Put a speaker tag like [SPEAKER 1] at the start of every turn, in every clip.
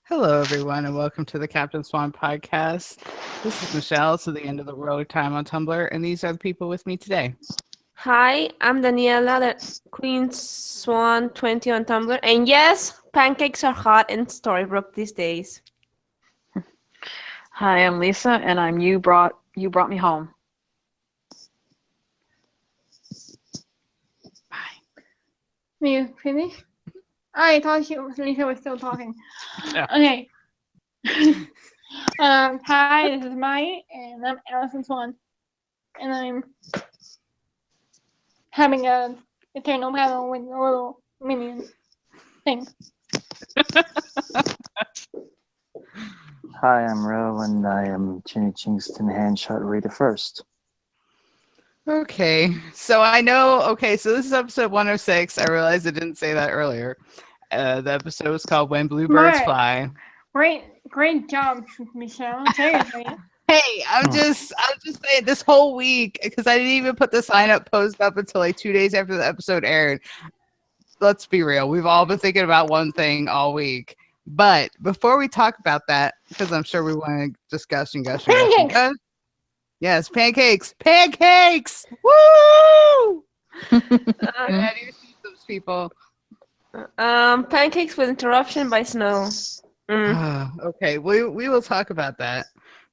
[SPEAKER 1] Hello, everyone, and welcome to the Captain Swan podcast. This is Michelle, to the end of the world time on Tumblr, and these are the people with me today.
[SPEAKER 2] Hi, I'm Daniela, the Queen Swan 20 on Tumblr. And yes, pancakes are hot in Storybrooke these days.
[SPEAKER 3] Hi, I'm Lisa, and I'm you brought me home.
[SPEAKER 1] Bye.
[SPEAKER 4] You finished? I thought Lisa was still talking.
[SPEAKER 1] Yeah.
[SPEAKER 4] Okay. Hi, this is Mai, and I'm Allison Swan, and I'm having a eternal battle with a little minion thing.
[SPEAKER 5] Hi, I'm Ro, and I am Chinny Chingston Handshot Reader First.
[SPEAKER 1] Okay, so I know. Okay, so this is episode 106. I realized I didn't say that earlier. The episode was called "When Bluebirds Fly."
[SPEAKER 4] Great job, Michelle. Seriously.
[SPEAKER 1] Hey, I'm just saying this whole week, because I didn't even put the sign up post up until like 2 days after the episode aired. Let's be real. We've all been thinking about one thing all week. But before we talk about that, because I'm sure we want to discuss and gush. Yes, pancakes. Pancakes! Woo! How do you see those people?
[SPEAKER 2] Pancakes with interruption by snow.
[SPEAKER 1] Okay, we will talk about that.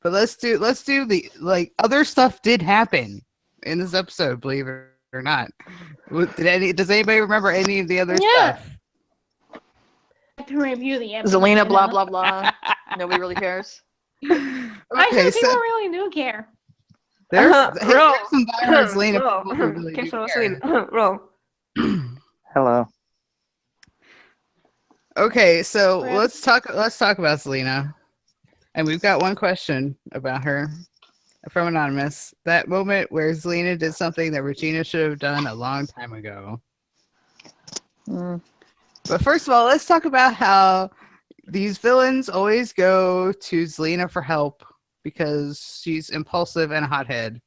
[SPEAKER 1] But let's do the other stuff did happen in this episode, believe it or not. Does anybody remember any of the other stuff?
[SPEAKER 4] To review the episode.
[SPEAKER 3] Zelina, blah blah blah. Nobody really cares.
[SPEAKER 4] Actually, people really do care.
[SPEAKER 1] There's some violent Zelina people who really do care.
[SPEAKER 2] Roll.
[SPEAKER 5] Hello.
[SPEAKER 1] Okay, so let's talk about Zelina. And we've got one question about her from Anonymous. That moment where Zelina did something that Regina should have done a long time ago. But first of all, let's talk about how these villains always go to Zelina for help because she's impulsive and a hothead.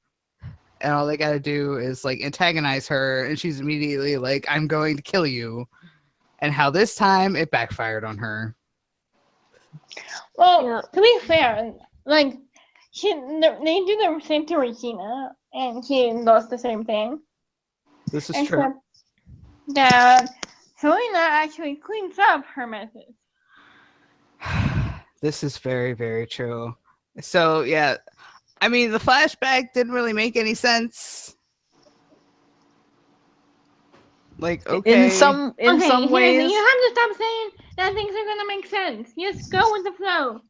[SPEAKER 1] And all they got to do is like antagonize her, and she's immediately like, I'm going to kill you. And how this time it backfired on her.
[SPEAKER 4] Well, to be fair, like they do the same to Regina, and she does the same thing.
[SPEAKER 1] This is true.
[SPEAKER 4] That Selena actually cleans up her messes.
[SPEAKER 1] This is very, very true. So yeah, I mean the flashback didn't really make any sense. Like
[SPEAKER 3] in some ways,
[SPEAKER 4] you have to stop saying that things are gonna make sense. Just go with the flow.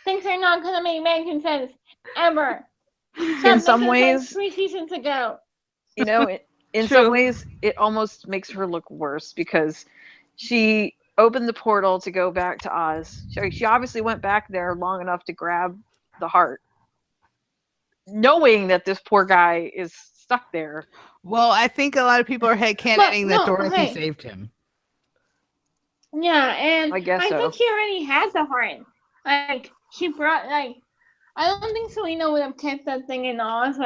[SPEAKER 4] Things are not gonna make sense ever.
[SPEAKER 3] In some ways,
[SPEAKER 4] like 3 seasons ago.
[SPEAKER 3] You know, in some ways, it almost makes her look worse because she opened the portal to go back to Oz. She obviously went back there long enough to grab the heart, knowing that this poor guy is stuck there.
[SPEAKER 1] Well, I think a lot of people are headcanoning that Dorothy saved him.
[SPEAKER 4] Yeah, and
[SPEAKER 3] I
[SPEAKER 4] think she already has the heart. Like she brought I don't think Selena would have kept that thing in Oz.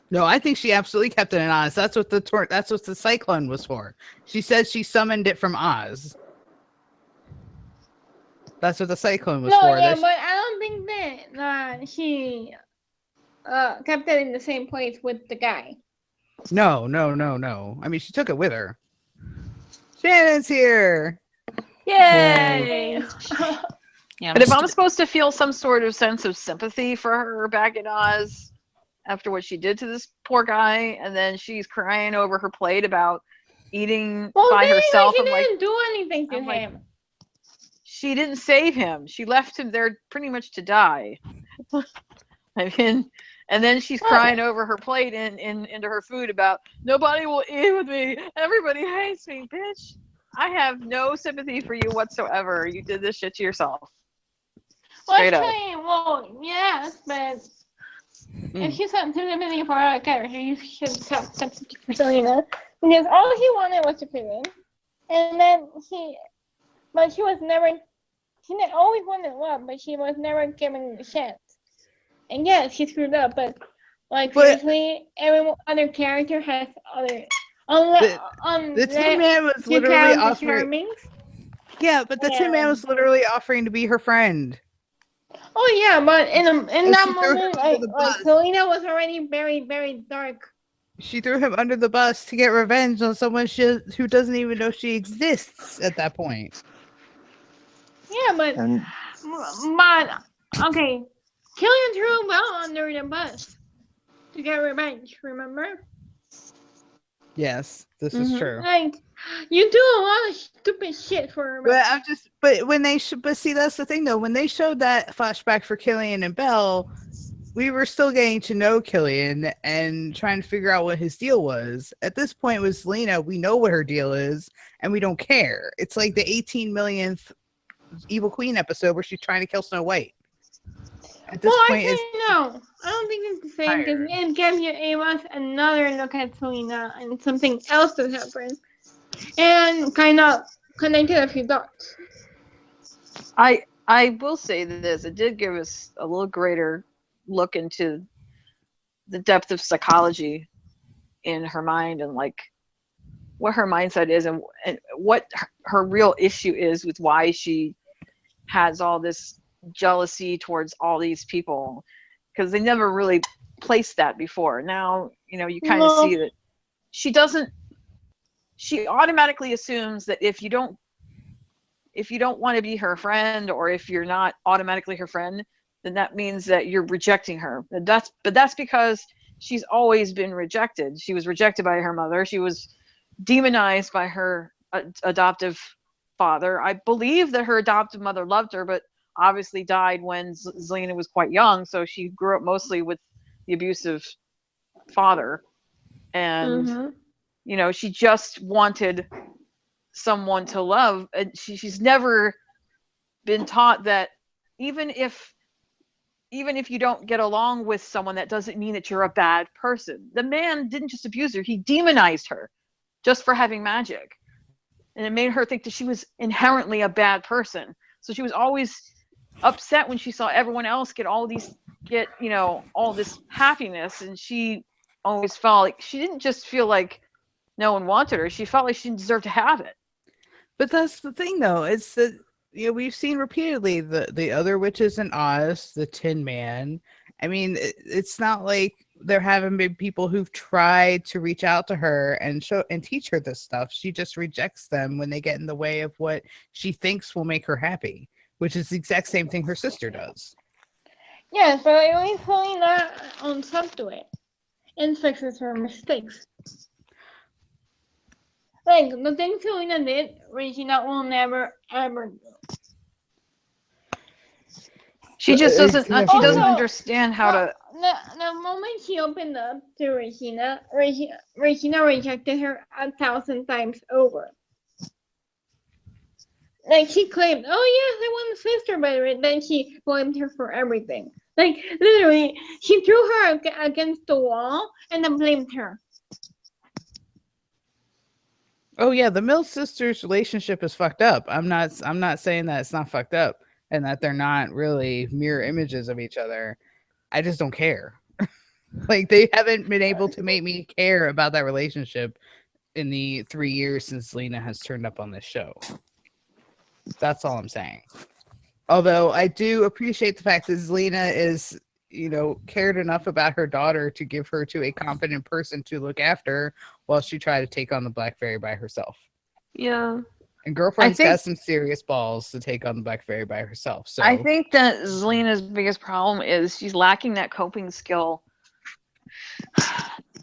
[SPEAKER 1] No, I think she absolutely kept it in Oz. That's what the cyclone was for. She said she summoned it from Oz. That's what the cyclone was for.
[SPEAKER 4] Yeah, but I don't think that she kept it in the same place with the guy.
[SPEAKER 1] No. I mean, she took it with her. Shannon's here.
[SPEAKER 2] Yay!
[SPEAKER 3] Yeah, but if I'm supposed to feel some sort of sense of sympathy for her back in Oz after what she did to this poor guy, and then she's crying over her plate about eating by herself.
[SPEAKER 4] She didn't do anything to him.
[SPEAKER 3] She didn't save him. She left him there pretty much to die. I mean, and then she's crying over her plate and into her food about nobody will eat with me. Everybody hates me, bitch. I have no sympathy for you whatsoever. You did this shit to yourself. Straight up.
[SPEAKER 4] Well, yes, but if you have sympathy for a character, you should have sympathy for Selena. Because all he wanted was to fit in. And then she always wanted love, but she was never given the chance. And yes, she screwed up, but seriously, every other character has other.
[SPEAKER 1] The Tin Man was literally offering. Yeah, but the Tin Man was literally offering to be her friend.
[SPEAKER 4] Oh yeah, but in that
[SPEAKER 1] she threw him
[SPEAKER 4] moment,
[SPEAKER 1] under the bus.
[SPEAKER 4] Selena was already very, very dark.
[SPEAKER 1] She threw him under the bus to get revenge on someone who doesn't even know she exists at that point.
[SPEAKER 4] Yeah, but okay, Killian threw Belle under the bus to get revenge. Remember?
[SPEAKER 1] Yes, this is true.
[SPEAKER 4] Like, you do a lot of stupid shit for revenge.
[SPEAKER 1] But see, that's the thing though. When they showed that flashback for Killian and Belle, we were still getting to know Killian and trying to figure out what his deal was. At this point with Selena, we know what her deal is and we don't care. It's like the 18 millionth Evil Queen episode where she's trying to kill Snow White. At this point,
[SPEAKER 4] no. I don't think it's the same because it gave us another look at Selena and something else that happened, and kind of connected a few dots.
[SPEAKER 3] I will say this: it did give us a little greater look into the depth of psychology in her mind and like what her mindset is and what her real issue is with why she has all this jealousy towards all these people, because they never really placed that before. Now, you kind of see that she automatically assumes that if you don't want to be her friend, or if you're not automatically her friend, then that means that you're rejecting her. But that's because she's always been rejected. She was rejected by her mother. She was demonized by her adoptive father. I believe that her adoptive mother loved her, but obviously died when Zelena was quite young, so she grew up mostly with the abusive father. And she just wanted someone to love, and she's never been taught that even if you don't get along with someone, that doesn't mean that you're a bad person. The man didn't just abuse her, he demonized her just for having magic, and it made her think that she was inherently a bad person. So she was always upset when she saw everyone else get all this happiness, and she always felt like she didn't just feel like no one wanted her, she felt like she deserved to have it.
[SPEAKER 1] But that's the thing though, it's that we've seen repeatedly the other witches in Oz, the Tin Man. I mean, it's not like there haven't been people who've tried to reach out to her and show and teach her this stuff. She just rejects them when they get in the way of what she thinks will make her happy, which is the exact same thing her sister does.
[SPEAKER 4] Yeah, so at least Selena owns up to it and fixes her mistakes. Like, the thing Selena did, Regina will never, ever do.
[SPEAKER 3] She just doesn't understand how to...
[SPEAKER 4] The moment she opened up to Regina rejected her 1,000 times over. Like, she claimed, oh yes, I want a sister, but then she blamed her for everything. Like, literally, she threw her against the wall and then blamed her.
[SPEAKER 1] Oh yeah, the Mills sisters' relationship is fucked up. I'm not saying that it's not fucked up and that they're not really mirror images of each other. I just don't care. Like, they haven't been able to make me care about that relationship in the 3 years since Lena has turned up on this show. That's all I'm saying. Although I do appreciate the fact that Zelena is, cared enough about her daughter to give her to a competent person to look after while she tried to take on the Black Fairy by herself.
[SPEAKER 2] Yeah.
[SPEAKER 1] And Girlfriend's got some serious balls to take on the Black Fairy by herself. So
[SPEAKER 3] I think that Zelena's biggest problem is she's lacking that coping skill.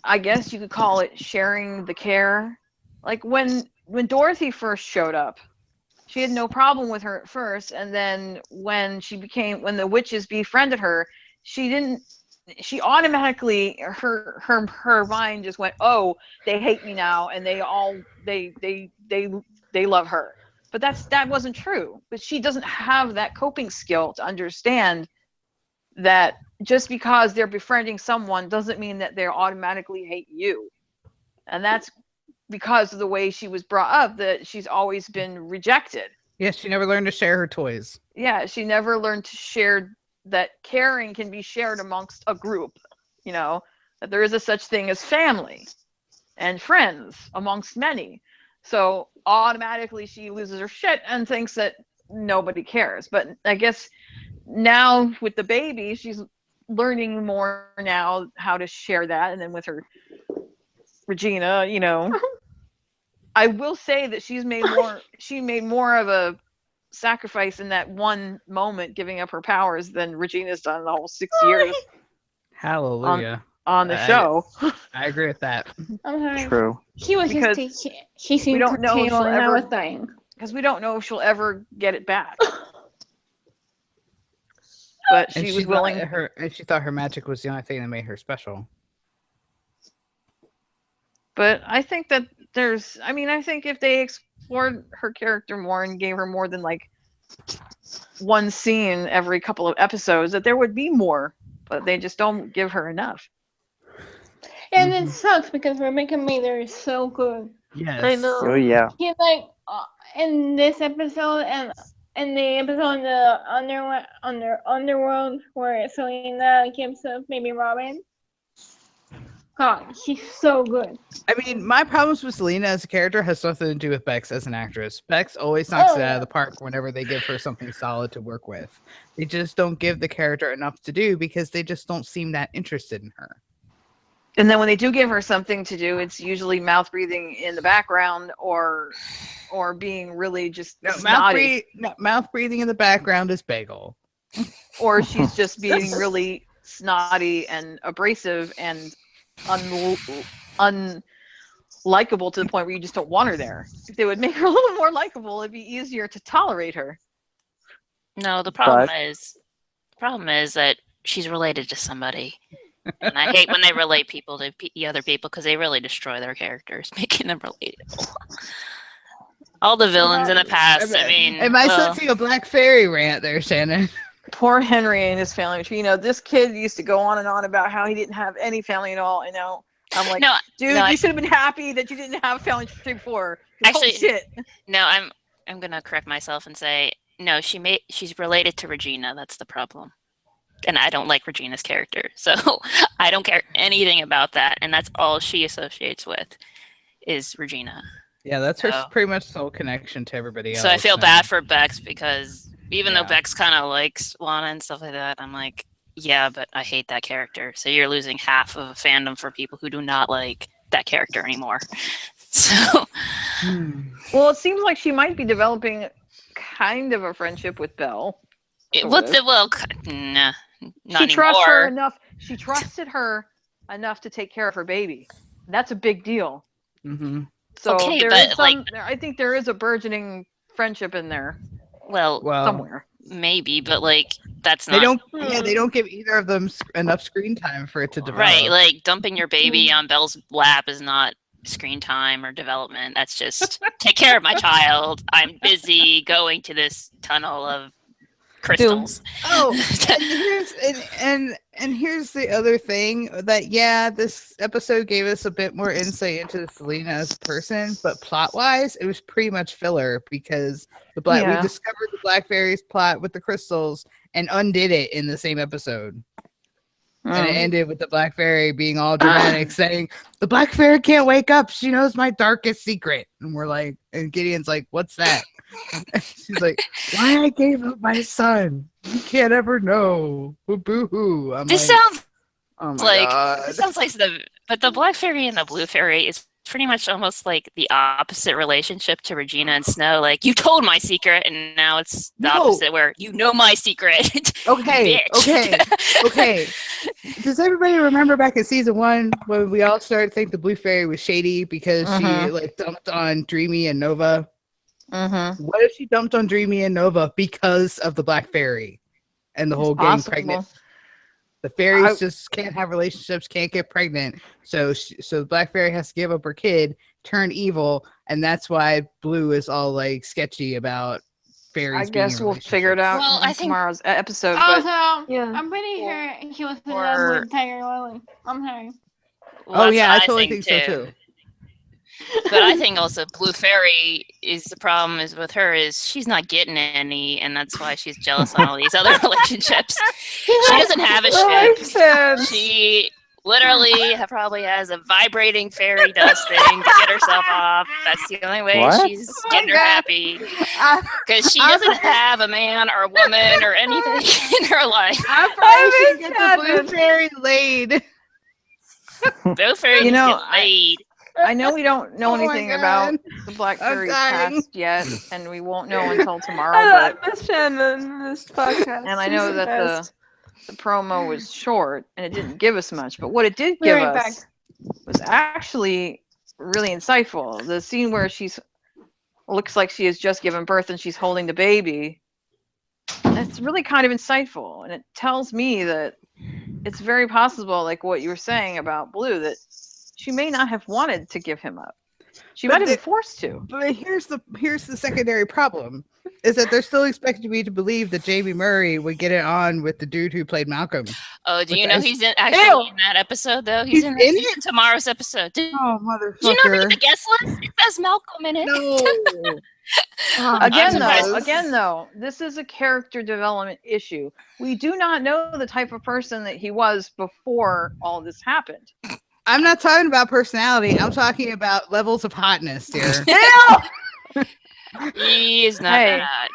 [SPEAKER 3] I guess you could call it sharing the care. Like when Dorothy first showed up, she had no problem with her at first, and then when the witches befriended her, she automatically, her mind just went, oh, they hate me now, and they love her. But that wasn't true. But she doesn't have that coping skill to understand that just because they're befriending someone doesn't mean that they automatically hate you. And that's because of the way she was brought up, that she's always been rejected.
[SPEAKER 1] Yes, she never learned to share her toys.
[SPEAKER 3] Yeah, she never learned to share, that caring can be shared amongst a group, that there is a such thing as family and friends amongst many. So automatically she loses her shit and thinks that nobody cares. But I guess now with the baby, she's learning more now how to share that. And then with her Regina, I will say that she made more of a sacrifice in that one moment, giving up her powers, than Regina's done the whole 6 years
[SPEAKER 1] Hallelujah.
[SPEAKER 3] on the show.
[SPEAKER 1] I agree with that.
[SPEAKER 4] I'm sorry.
[SPEAKER 5] True.
[SPEAKER 4] He was
[SPEAKER 3] Because
[SPEAKER 4] just chasing
[SPEAKER 3] don't
[SPEAKER 4] her
[SPEAKER 3] know if
[SPEAKER 4] tail,
[SPEAKER 3] she'll
[SPEAKER 4] and I
[SPEAKER 3] ever-
[SPEAKER 4] was dying.
[SPEAKER 3] Because we don't know if she'll ever get it back. But she was willing.
[SPEAKER 1] And she thought her magic was the only thing that made her special.
[SPEAKER 3] But I think that I think if they explored her character more and gave her more than like one scene every couple of episodes, that there would be more. But they just don't give her enough.
[SPEAKER 4] And it sucks because Rebecca Mader is so good.
[SPEAKER 1] Yes.
[SPEAKER 2] I know.
[SPEAKER 5] Oh yeah.
[SPEAKER 4] He's like in this episode and in the episode in the underworld where Selena gives up maybe Robin. God, she's so good.
[SPEAKER 1] I mean, my problems with Selena as a character has nothing to do with Bex as an actress. Bex always knocks it out of the park whenever they give her something solid to work with. They just don't give the character enough to do because they just don't seem that interested in her.
[SPEAKER 3] And then when they do give her something to do, it's usually mouth breathing in the background or being really just snotty.
[SPEAKER 1] Mouth breathing in the background is Bagel.
[SPEAKER 3] Or she's just being really snotty and abrasive and unlikable to the point where you just don't want her there. If they would make her a little more likable, it'd be easier to tolerate her.
[SPEAKER 6] No, the problem is that she's related to somebody. And I hate when they relate people to other people because they really destroy their characters, making them relatable. All the villains in the past,
[SPEAKER 1] Am I sensing a Black Fairy rant there, Shannon?
[SPEAKER 3] Poor Henry and his family tree. This kid used to go on and on about how he didn't have any family at all. And now I'm like, you should have been happy that you didn't have family tree before.
[SPEAKER 6] Actually,
[SPEAKER 3] shit.
[SPEAKER 6] No, I'm gonna correct myself and say no. She's related to Regina. That's the problem. And I don't like Regina's character, so I don't care anything about that. And that's all she associates with is Regina.
[SPEAKER 1] Yeah, that's her pretty much sole connection to everybody else.
[SPEAKER 6] So I feel bad for Bex because even though Bex kind of likes Swan and stuff like that, I'm like, yeah, but I hate that character. So you're losing half of a fandom for people who do not like that character anymore. So,
[SPEAKER 3] well, it seems like she might be developing kind of a friendship with Belle.
[SPEAKER 6] Nah. Not
[SPEAKER 3] She trusts
[SPEAKER 6] anymore.
[SPEAKER 3] her enough. She trusted her enough to take care of her baby. That's a big deal.
[SPEAKER 1] Mm-hmm.
[SPEAKER 3] So
[SPEAKER 6] Okay,
[SPEAKER 3] I think there is a burgeoning friendship in there.
[SPEAKER 6] Well,
[SPEAKER 3] somewhere.
[SPEAKER 6] Maybe, but that's
[SPEAKER 1] they
[SPEAKER 6] not.
[SPEAKER 1] They don't give either of them enough screen time for it to develop.
[SPEAKER 6] Right, like dumping your baby on Belle's lap is not screen time or development. That's just take care of my child. I'm busy going to this tunnel of crystals.
[SPEAKER 1] Oh, and here's the other thing that this episode gave us a bit more insight into Selena as a person, but plot wise, it was pretty much filler because we discovered the Black Fairy's plot with the crystals and undid it in the same episode. And it ended with the Black Fairy being all dramatic, saying, "The Black Fairy can't wake up. She knows my darkest secret." And we're like, and Gideon's like, "What's that?" She's like, "Why I gave up my son? You can't ever know." Boo-hoo.
[SPEAKER 6] This sounds
[SPEAKER 1] God.
[SPEAKER 6] This sounds like the Black Fairy and the Blue Fairy is pretty much almost like the opposite relationship to Regina and Snow. Like, you told my secret, and now it's the opposite, where you know my secret.
[SPEAKER 1] Okay. Does everybody remember back in season 1 when we all started to think the Blue Fairy was shady because she dumped on Dreamy and Nova? What if she dumped on Dreamy and Nova because of the Black Fairy and the whole getting pregnant? The fairies just can't have relationships, can't get pregnant. So the Black Fairy has to give up her kid, turn evil, and that's why Blue is all like sketchy about fairies.
[SPEAKER 3] I guess we'll figure it out in tomorrow's episode.
[SPEAKER 4] Also, I'm pretty sure he was in love with Tiger Lily. I'm sorry.
[SPEAKER 6] Well,
[SPEAKER 1] I totally think so too.
[SPEAKER 6] But I think also Blue Fairy is the problem is with her is she's not getting any, and that's why she's jealous on all these other relationships. She doesn't have a ship. She Literally, probably has a vibrating fairy dust thing to get herself off. That's the only way
[SPEAKER 5] What?
[SPEAKER 6] she's gender happy.
[SPEAKER 1] I-
[SPEAKER 6] Because she
[SPEAKER 1] I'm-
[SPEAKER 6] doesn't have a man or a woman or anything in her life.
[SPEAKER 1] Operation Get the
[SPEAKER 2] Shannon.
[SPEAKER 1] Blue Fairy laid.
[SPEAKER 6] Both fairies
[SPEAKER 3] You know,
[SPEAKER 6] get laid.
[SPEAKER 3] I know we don't know
[SPEAKER 1] Oh my
[SPEAKER 3] anything
[SPEAKER 1] God.
[SPEAKER 3] about the Black
[SPEAKER 1] I'm
[SPEAKER 3] Fairy's
[SPEAKER 1] dying.
[SPEAKER 3] past yet, and we won't know until tomorrow.
[SPEAKER 2] I love
[SPEAKER 3] But
[SPEAKER 2] Miss Shannon in this podcast.
[SPEAKER 3] and I
[SPEAKER 2] She's
[SPEAKER 3] know
[SPEAKER 2] the
[SPEAKER 3] that
[SPEAKER 2] best.
[SPEAKER 3] the promo was short and it didn't give us much, but what it did
[SPEAKER 4] Be
[SPEAKER 3] give
[SPEAKER 4] right
[SPEAKER 3] us was actually really insightful. The scene where she's looks like she has just given birth and she's holding the baby. It's really kind of insightful, and it tells me that it's very possible, like what you were saying about Blue, that she may not have wanted to give him up. She
[SPEAKER 1] But
[SPEAKER 3] might have been
[SPEAKER 1] the-
[SPEAKER 3] forced to.
[SPEAKER 1] But here's the secondary problem: is that they're still expecting me to believe that Jamie Murray would get it on with the dude who played Malcolm.
[SPEAKER 6] Oh, do
[SPEAKER 1] With
[SPEAKER 6] you know
[SPEAKER 1] the-
[SPEAKER 6] he's actually in that episode, though?
[SPEAKER 1] He's in it?
[SPEAKER 6] He's in tomorrow's episode. Did
[SPEAKER 1] Oh,
[SPEAKER 6] you not read
[SPEAKER 1] motherfucker!
[SPEAKER 6] the guest list? It says Malcolm in it.
[SPEAKER 1] No. Oh,
[SPEAKER 3] Again,
[SPEAKER 1] Jesus.
[SPEAKER 3] though, this is a character development issue. We do not know the type of person that he was before all this happened.
[SPEAKER 1] I'm not talking about personality. I'm talking about levels of hotness here.
[SPEAKER 6] He is not
[SPEAKER 3] Hey.
[SPEAKER 6] that.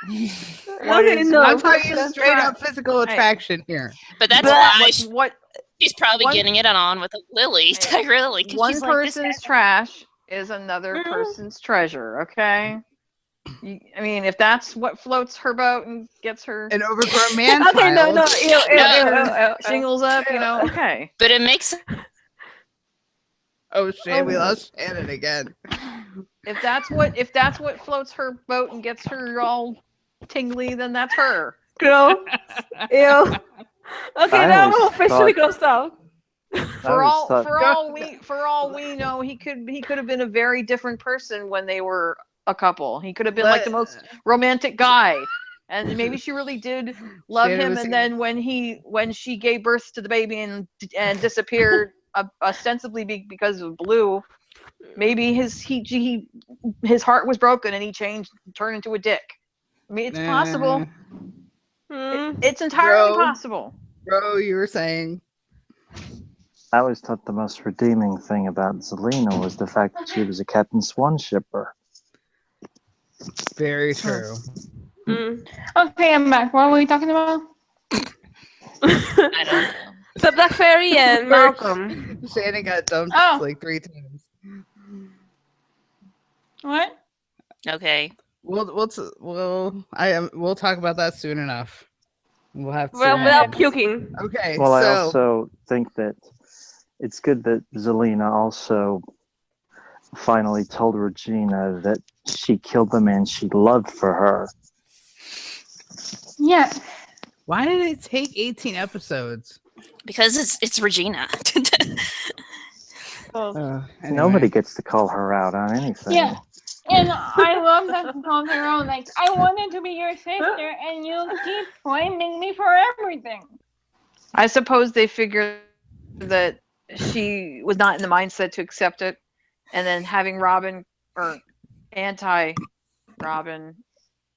[SPEAKER 3] What
[SPEAKER 2] Okay,
[SPEAKER 3] is-
[SPEAKER 2] no.
[SPEAKER 1] I'm talking
[SPEAKER 3] person's
[SPEAKER 1] straight
[SPEAKER 3] tra-
[SPEAKER 1] up physical
[SPEAKER 3] Hey.
[SPEAKER 1] attraction here.
[SPEAKER 6] But that's
[SPEAKER 3] But
[SPEAKER 6] why
[SPEAKER 3] what
[SPEAKER 6] she's probably
[SPEAKER 3] one-
[SPEAKER 6] getting it on with Lily.
[SPEAKER 3] Hey,
[SPEAKER 6] Really, 'cause
[SPEAKER 3] one
[SPEAKER 6] she's like, this
[SPEAKER 3] person's
[SPEAKER 6] guy-
[SPEAKER 3] trash is another person's treasure. Okay. I mean, if that's what floats her boat and gets her
[SPEAKER 1] An overgrown man.
[SPEAKER 2] Okay, no,
[SPEAKER 1] child.
[SPEAKER 2] ew.
[SPEAKER 3] shingles up, okay.
[SPEAKER 6] But it makes
[SPEAKER 1] Oh shit, we lost Shannon again.
[SPEAKER 3] If that's what floats her boat and gets her all tingly, then that's her.
[SPEAKER 2] Gross. Ew. Okay,
[SPEAKER 5] I
[SPEAKER 2] now
[SPEAKER 5] always
[SPEAKER 2] we're officially
[SPEAKER 5] thought-
[SPEAKER 2] grossed out.
[SPEAKER 3] For
[SPEAKER 5] always thought-
[SPEAKER 3] for all we know, he could have been a very different person when they were a couple. He could have been like the most romantic guy. And maybe she really did love
[SPEAKER 1] Shannon
[SPEAKER 3] him,
[SPEAKER 1] was
[SPEAKER 3] and
[SPEAKER 1] saying-
[SPEAKER 3] then when she gave birth to the baby and disappeared ostensibly because of Blue, maybe his heart was broken and he turned into a dick. I mean, it's possible.
[SPEAKER 2] Hmm.
[SPEAKER 3] It's entirely
[SPEAKER 1] Bro.
[SPEAKER 3] possible.
[SPEAKER 1] Bro, you were saying.
[SPEAKER 5] I always thought the most redeeming thing about Zelina was the fact that she was a Captain Swan shipper.
[SPEAKER 1] Very true.
[SPEAKER 2] Mm.
[SPEAKER 4] Okay, I'm back. What were we talking about?
[SPEAKER 6] I don't know.
[SPEAKER 2] The Black Fairy and Malcolm.
[SPEAKER 1] Shannon got dumped
[SPEAKER 4] Oh.
[SPEAKER 1] like 3 times.
[SPEAKER 4] What?
[SPEAKER 6] Okay.
[SPEAKER 1] We'll talk about that soon enough. We'll have to.
[SPEAKER 2] Well, without puking.
[SPEAKER 1] Okay,
[SPEAKER 5] Well, I
[SPEAKER 1] so
[SPEAKER 5] also think that it's good that Zelina also finally told Regina that she killed the man she loved for her.
[SPEAKER 4] Yeah.
[SPEAKER 1] why did it take 18 episodes?
[SPEAKER 6] Because it's Regina.
[SPEAKER 1] Anyway.
[SPEAKER 5] Nobody gets to call her out on anything.
[SPEAKER 4] Yeah. And I love that she calls her own. Like, I wanted to be your sister, and you keep blaming me for everything.
[SPEAKER 3] I suppose they figured that she was not in the mindset to accept it, and then having Robin or anti-Robin,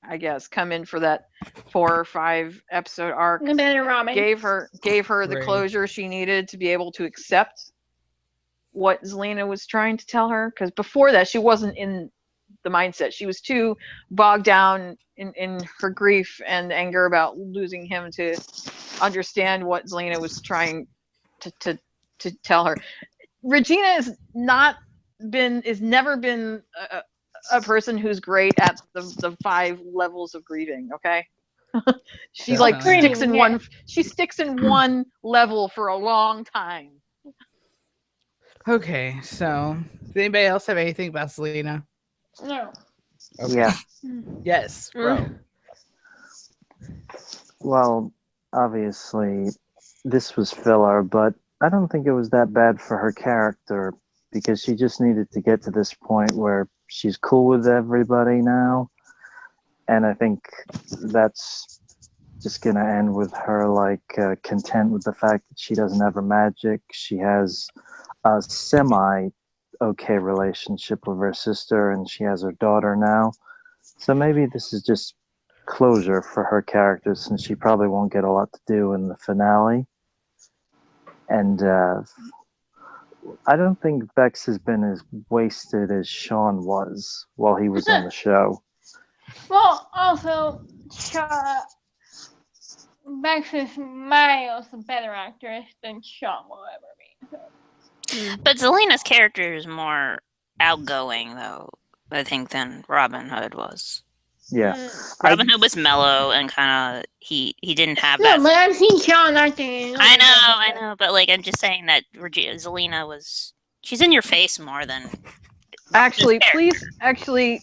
[SPEAKER 3] I guess, come in for that 4 or 5 episode arc
[SPEAKER 4] The better Robin.
[SPEAKER 3] gave her the
[SPEAKER 1] Right.
[SPEAKER 3] closure she needed to be able to accept what Zelina was trying to tell her. Because before that, she wasn't in the mindset. She was too bogged down in her grief and anger about losing him to understand what Zelina was trying to tell her. Regina is never been a person who's great at the 5 levels of grieving. Okay, she
[SPEAKER 1] Yeah.
[SPEAKER 3] like sticks in
[SPEAKER 4] Yeah.
[SPEAKER 3] one. She sticks in one level for a long time.
[SPEAKER 1] Okay, so does anybody else have anything about Selena?
[SPEAKER 4] No.
[SPEAKER 5] Yeah.
[SPEAKER 1] Yes, bro.
[SPEAKER 5] Well, obviously, this was filler, but I don't think it was that bad for her character because she just needed to get to this point where she's cool with everybody now. And I think that's just going to end with her content with the fact that she doesn't have her magic. She has a semi-okay relationship with her sister, and she has her daughter now. So maybe this is just closure for her character, since she probably won't get a lot to do in the finale. And I don't think Bex has been as wasted as Sean was while he was on the show.
[SPEAKER 4] Well, also, Bex is miles a better actress than Sean will ever be.
[SPEAKER 6] But Zelina's character is more outgoing, though, I think, than Robin Hood was.
[SPEAKER 5] Yeah.
[SPEAKER 6] Robin Hood was mellow and kind of he didn't have
[SPEAKER 4] No,
[SPEAKER 6] that.
[SPEAKER 4] but I've seen Sean acting.
[SPEAKER 6] I know, but like I'm just saying that Zelina she's in your face more than.
[SPEAKER 3] Actually,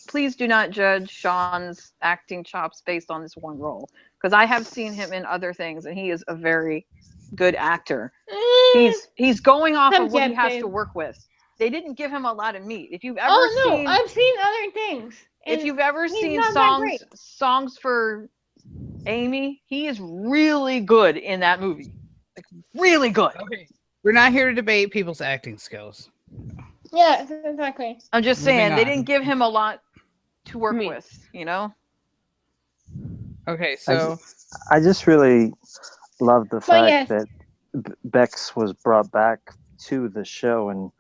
[SPEAKER 3] please do not judge Sean's acting chops based on this one role, because I have seen him in other things, and he is a very good actor. He's going off of what he has to work with. They didn't give him a lot of meat. If you've ever seen,
[SPEAKER 4] I've seen other things.
[SPEAKER 3] If you've ever seen
[SPEAKER 4] not
[SPEAKER 3] songs for Amy, he is really good in that movie. Like really good.
[SPEAKER 1] Okay. We're not here to debate people's acting skills.
[SPEAKER 4] Yeah, exactly.
[SPEAKER 3] I'm just saying they didn't give him a lot to work with, you know?
[SPEAKER 1] Okay, so
[SPEAKER 5] I just really love the fact that Bex was brought back to the show and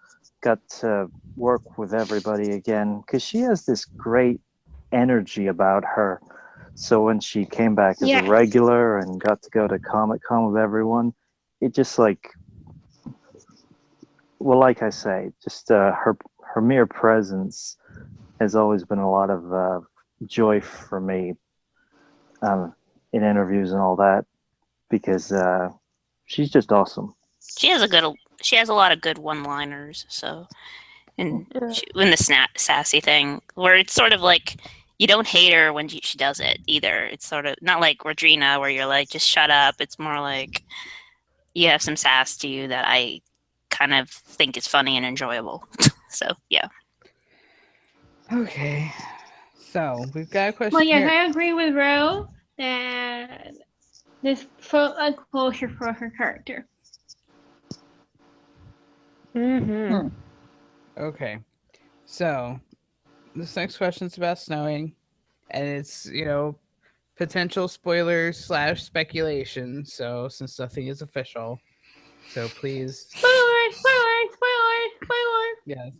[SPEAKER 5] got to work with everybody again, because she has this great energy about her. So when she came back as a regular and got to go to Comic-Con with everyone, it just like I say, just her mere presence has always been a lot of joy for me in interviews and all that, because she's just awesome.
[SPEAKER 6] She has a lot of good one-liners. So, in the sassy thing, where it's sort of like you don't hate her when she does it either. It's sort of not like Rodrina, where you're like, just shut up. It's more like you have some sass to you that I kind of think is funny and enjoyable. So, yeah.
[SPEAKER 1] Okay. So, we've got a question
[SPEAKER 4] Well, yes,
[SPEAKER 1] here.
[SPEAKER 4] I agree with Ro that this felt like closure for her character.
[SPEAKER 2] Mm-hmm.
[SPEAKER 1] Okay. So, this next question is about snowing, and it's, potential spoilers / speculation. So, since nothing is official, so please.
[SPEAKER 4] Spoiler!
[SPEAKER 1] Yes.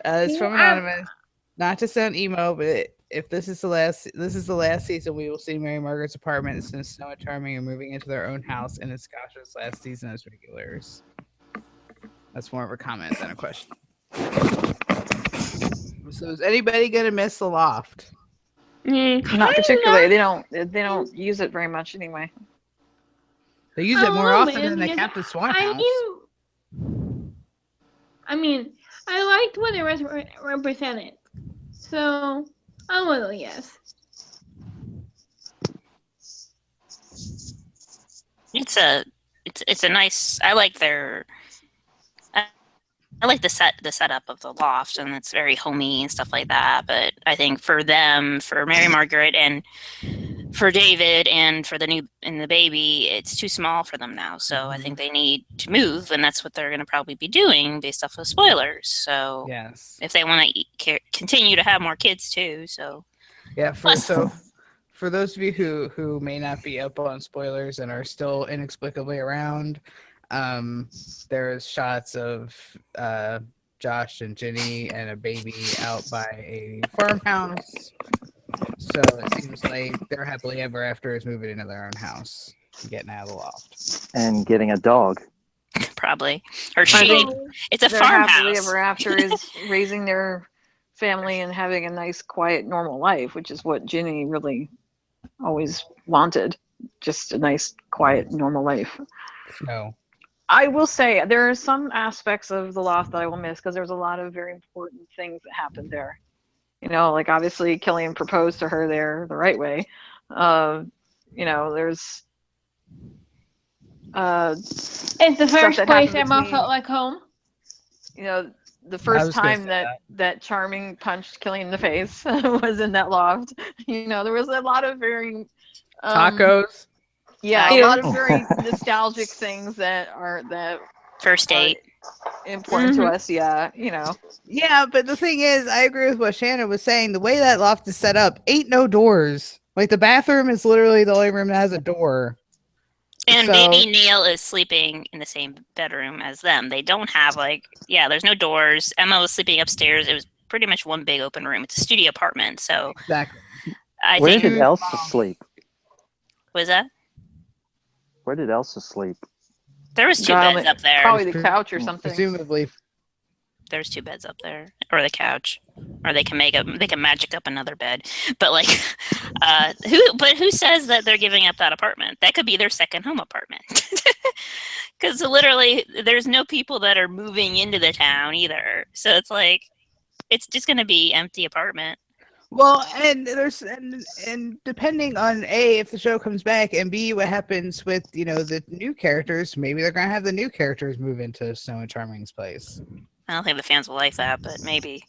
[SPEAKER 1] It's from Anonymous. Not to sound emo, but if this is the last season, we will see Mary Margaret's apartment, since Snow and Charming are moving into their own house, and it's Gosha's last season as regulars. That's more of a comment than a question. So is anybody gonna miss the loft?
[SPEAKER 3] Not particularly. They don't use it very much anyway.
[SPEAKER 1] They use it more often than the Captain Swan house.
[SPEAKER 4] I mean, I liked what it represented. So, a little yes.
[SPEAKER 6] It's a nice. I like the setup of the loft, and it's very homey and stuff like that. But I think for Mary Margaret and for David and for the baby, it's too small for them now. So I think they need to move, and that's what they're going to probably be doing based off of spoilers. So
[SPEAKER 1] yes,
[SPEAKER 6] if they want to continue to have more kids too, so
[SPEAKER 1] yeah. For those of you who may not be up on spoilers and are still inexplicably around, there's shots of Josh and Ginny and a baby out by a farmhouse. So it seems like their happily ever after is moving into their own house, getting out of the loft,
[SPEAKER 5] and getting a dog.
[SPEAKER 6] Probably, or she. It's a farmhouse.
[SPEAKER 3] Happily ever after is raising their family and having a nice, quiet, normal life, which is what Ginny really always wanted. Just a nice, quiet, normal life.
[SPEAKER 1] So
[SPEAKER 3] I will say there are some aspects of the loft that I will miss, because there's a lot of very important things that happened there. Like obviously Killian proposed to her there the right way. There's
[SPEAKER 4] it's the first place Emma felt like home.
[SPEAKER 3] The first time that Charming punched Killian in the face was in that loft. There was a lot of very
[SPEAKER 1] tacos.
[SPEAKER 3] Yeah, a lot of very nostalgic things that
[SPEAKER 6] first date
[SPEAKER 3] important to us. Yeah,
[SPEAKER 1] Yeah, but the thing is, I agree with what Shannon was saying. The way that loft is set up, ain't no doors. Like the bathroom is literally the only room that has a door.
[SPEAKER 6] And
[SPEAKER 1] So-
[SPEAKER 6] baby Neil is sleeping in the same bedroom as them. They don't have there's no doors. Emma was sleeping upstairs. It was pretty much one big open room. It's a studio apartment, so
[SPEAKER 1] Exactly.
[SPEAKER 5] Where
[SPEAKER 6] think
[SPEAKER 5] did Elsa sleep?
[SPEAKER 6] was that
[SPEAKER 5] Where did Elsa sleep?
[SPEAKER 6] there was two beds up there.
[SPEAKER 3] Probably the couch or something.
[SPEAKER 1] Presumably.
[SPEAKER 6] There's two beds up there, or the couch, or they can magic up another bed. But who says that they're giving up that apartment? That could be their second home apartment. Because literally, there's no people that are moving into the town either. So it's like, it's just going to be empty apartment.
[SPEAKER 1] Well, and there's and depending on A, if the show comes back, and B, what happens with the new characters, maybe they're gonna have the new characters move into Snow and Charming's place.
[SPEAKER 6] I don't think the fans will like that, but maybe.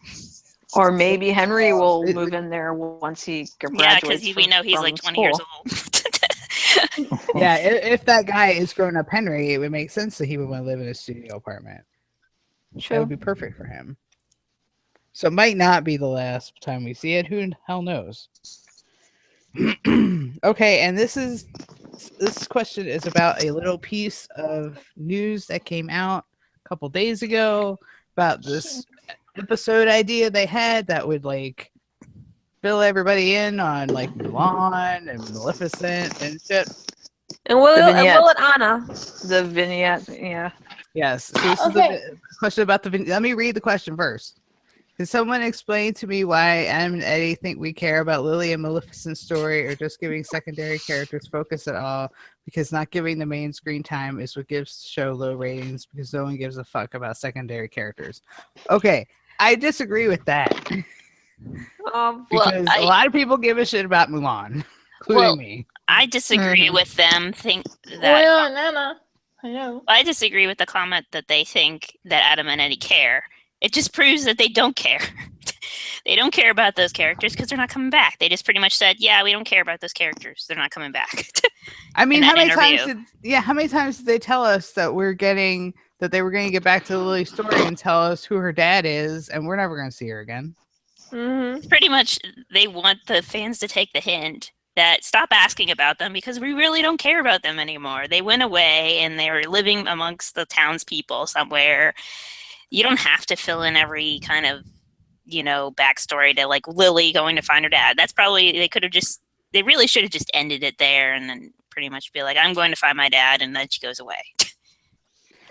[SPEAKER 3] Or maybe Henry will move in there once he graduates.
[SPEAKER 6] Yeah, because we know he's like 20 years old.
[SPEAKER 1] Yeah, if that guy is grown up Henry, it would make sense that he would want to live in a studio apartment. That would be perfect for him. So it might not be the last time we see it. Who the hell knows? Okay, and this question is about a little piece of news that came out a couple days ago about this episode idea they had that would fill everybody in on Mulan and Maleficent and shit.
[SPEAKER 2] And will it Anna?
[SPEAKER 3] The vignette, yeah.
[SPEAKER 1] Yes. So this is the question about the vignette. Let me read the question first. Can someone explain to me why Adam and Eddie think we care about Lily and Maleficent's story, or just giving secondary characters focus at all? Because not giving the main screen time is what gives the show low ratings, because no one gives a fuck about secondary characters. Okay, I disagree with that. Because a lot of people give a shit about Mulan, including me.
[SPEAKER 6] I disagree with them. Think that.
[SPEAKER 4] Well, Nana. Hello.
[SPEAKER 6] I disagree with the comment that they think that Adam and Eddie care. It just proves that they don't care. They don't care about those characters because they're not coming back. They just pretty much said, "Yeah, we don't care about those characters. They're not coming back."
[SPEAKER 1] I mean, how many times did they tell us that they were going to get back to Lily's story and tell us who her dad is, and we're never going to see her again?
[SPEAKER 2] Mm-hmm.
[SPEAKER 6] Pretty much, they want the fans to take the hint that stop asking about them because we really don't care about them anymore. They went away and they're living amongst the townspeople somewhere. You don't have to fill in every kind of, backstory to Lily going to find her dad. That's probably, they really should have just ended it there and then pretty much be like, I'm going to find my dad, and then she goes away.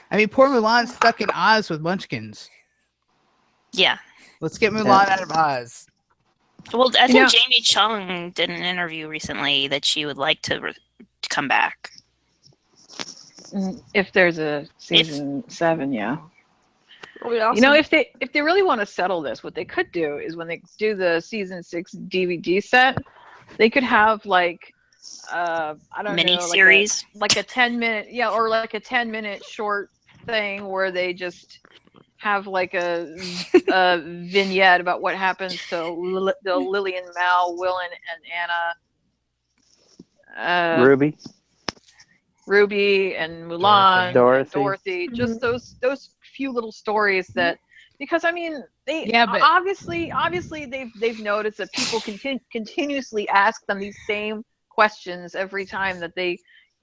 [SPEAKER 1] I mean, poor Mulan's stuck in Oz with Munchkins.
[SPEAKER 6] Yeah.
[SPEAKER 1] Let's get Mulan out of Oz.
[SPEAKER 6] Well, I think Jamie Chung did an interview recently that she would like to come back.
[SPEAKER 3] If there's a season 7, yeah.
[SPEAKER 2] Awesome.
[SPEAKER 3] If they really want to settle this, what they could do is when they do the season 6 DVD set, they could have I don't
[SPEAKER 6] mini
[SPEAKER 3] know,
[SPEAKER 6] series,
[SPEAKER 3] like a 10-minute, or like a 10-minute short thing where they just have a vignette about what happens to Lily and Mal, Will and Anna, Ruby and Mulan, Dorothy, just those few little stories that, because I mean but obviously they've noticed that people continuously ask them these same questions every time that they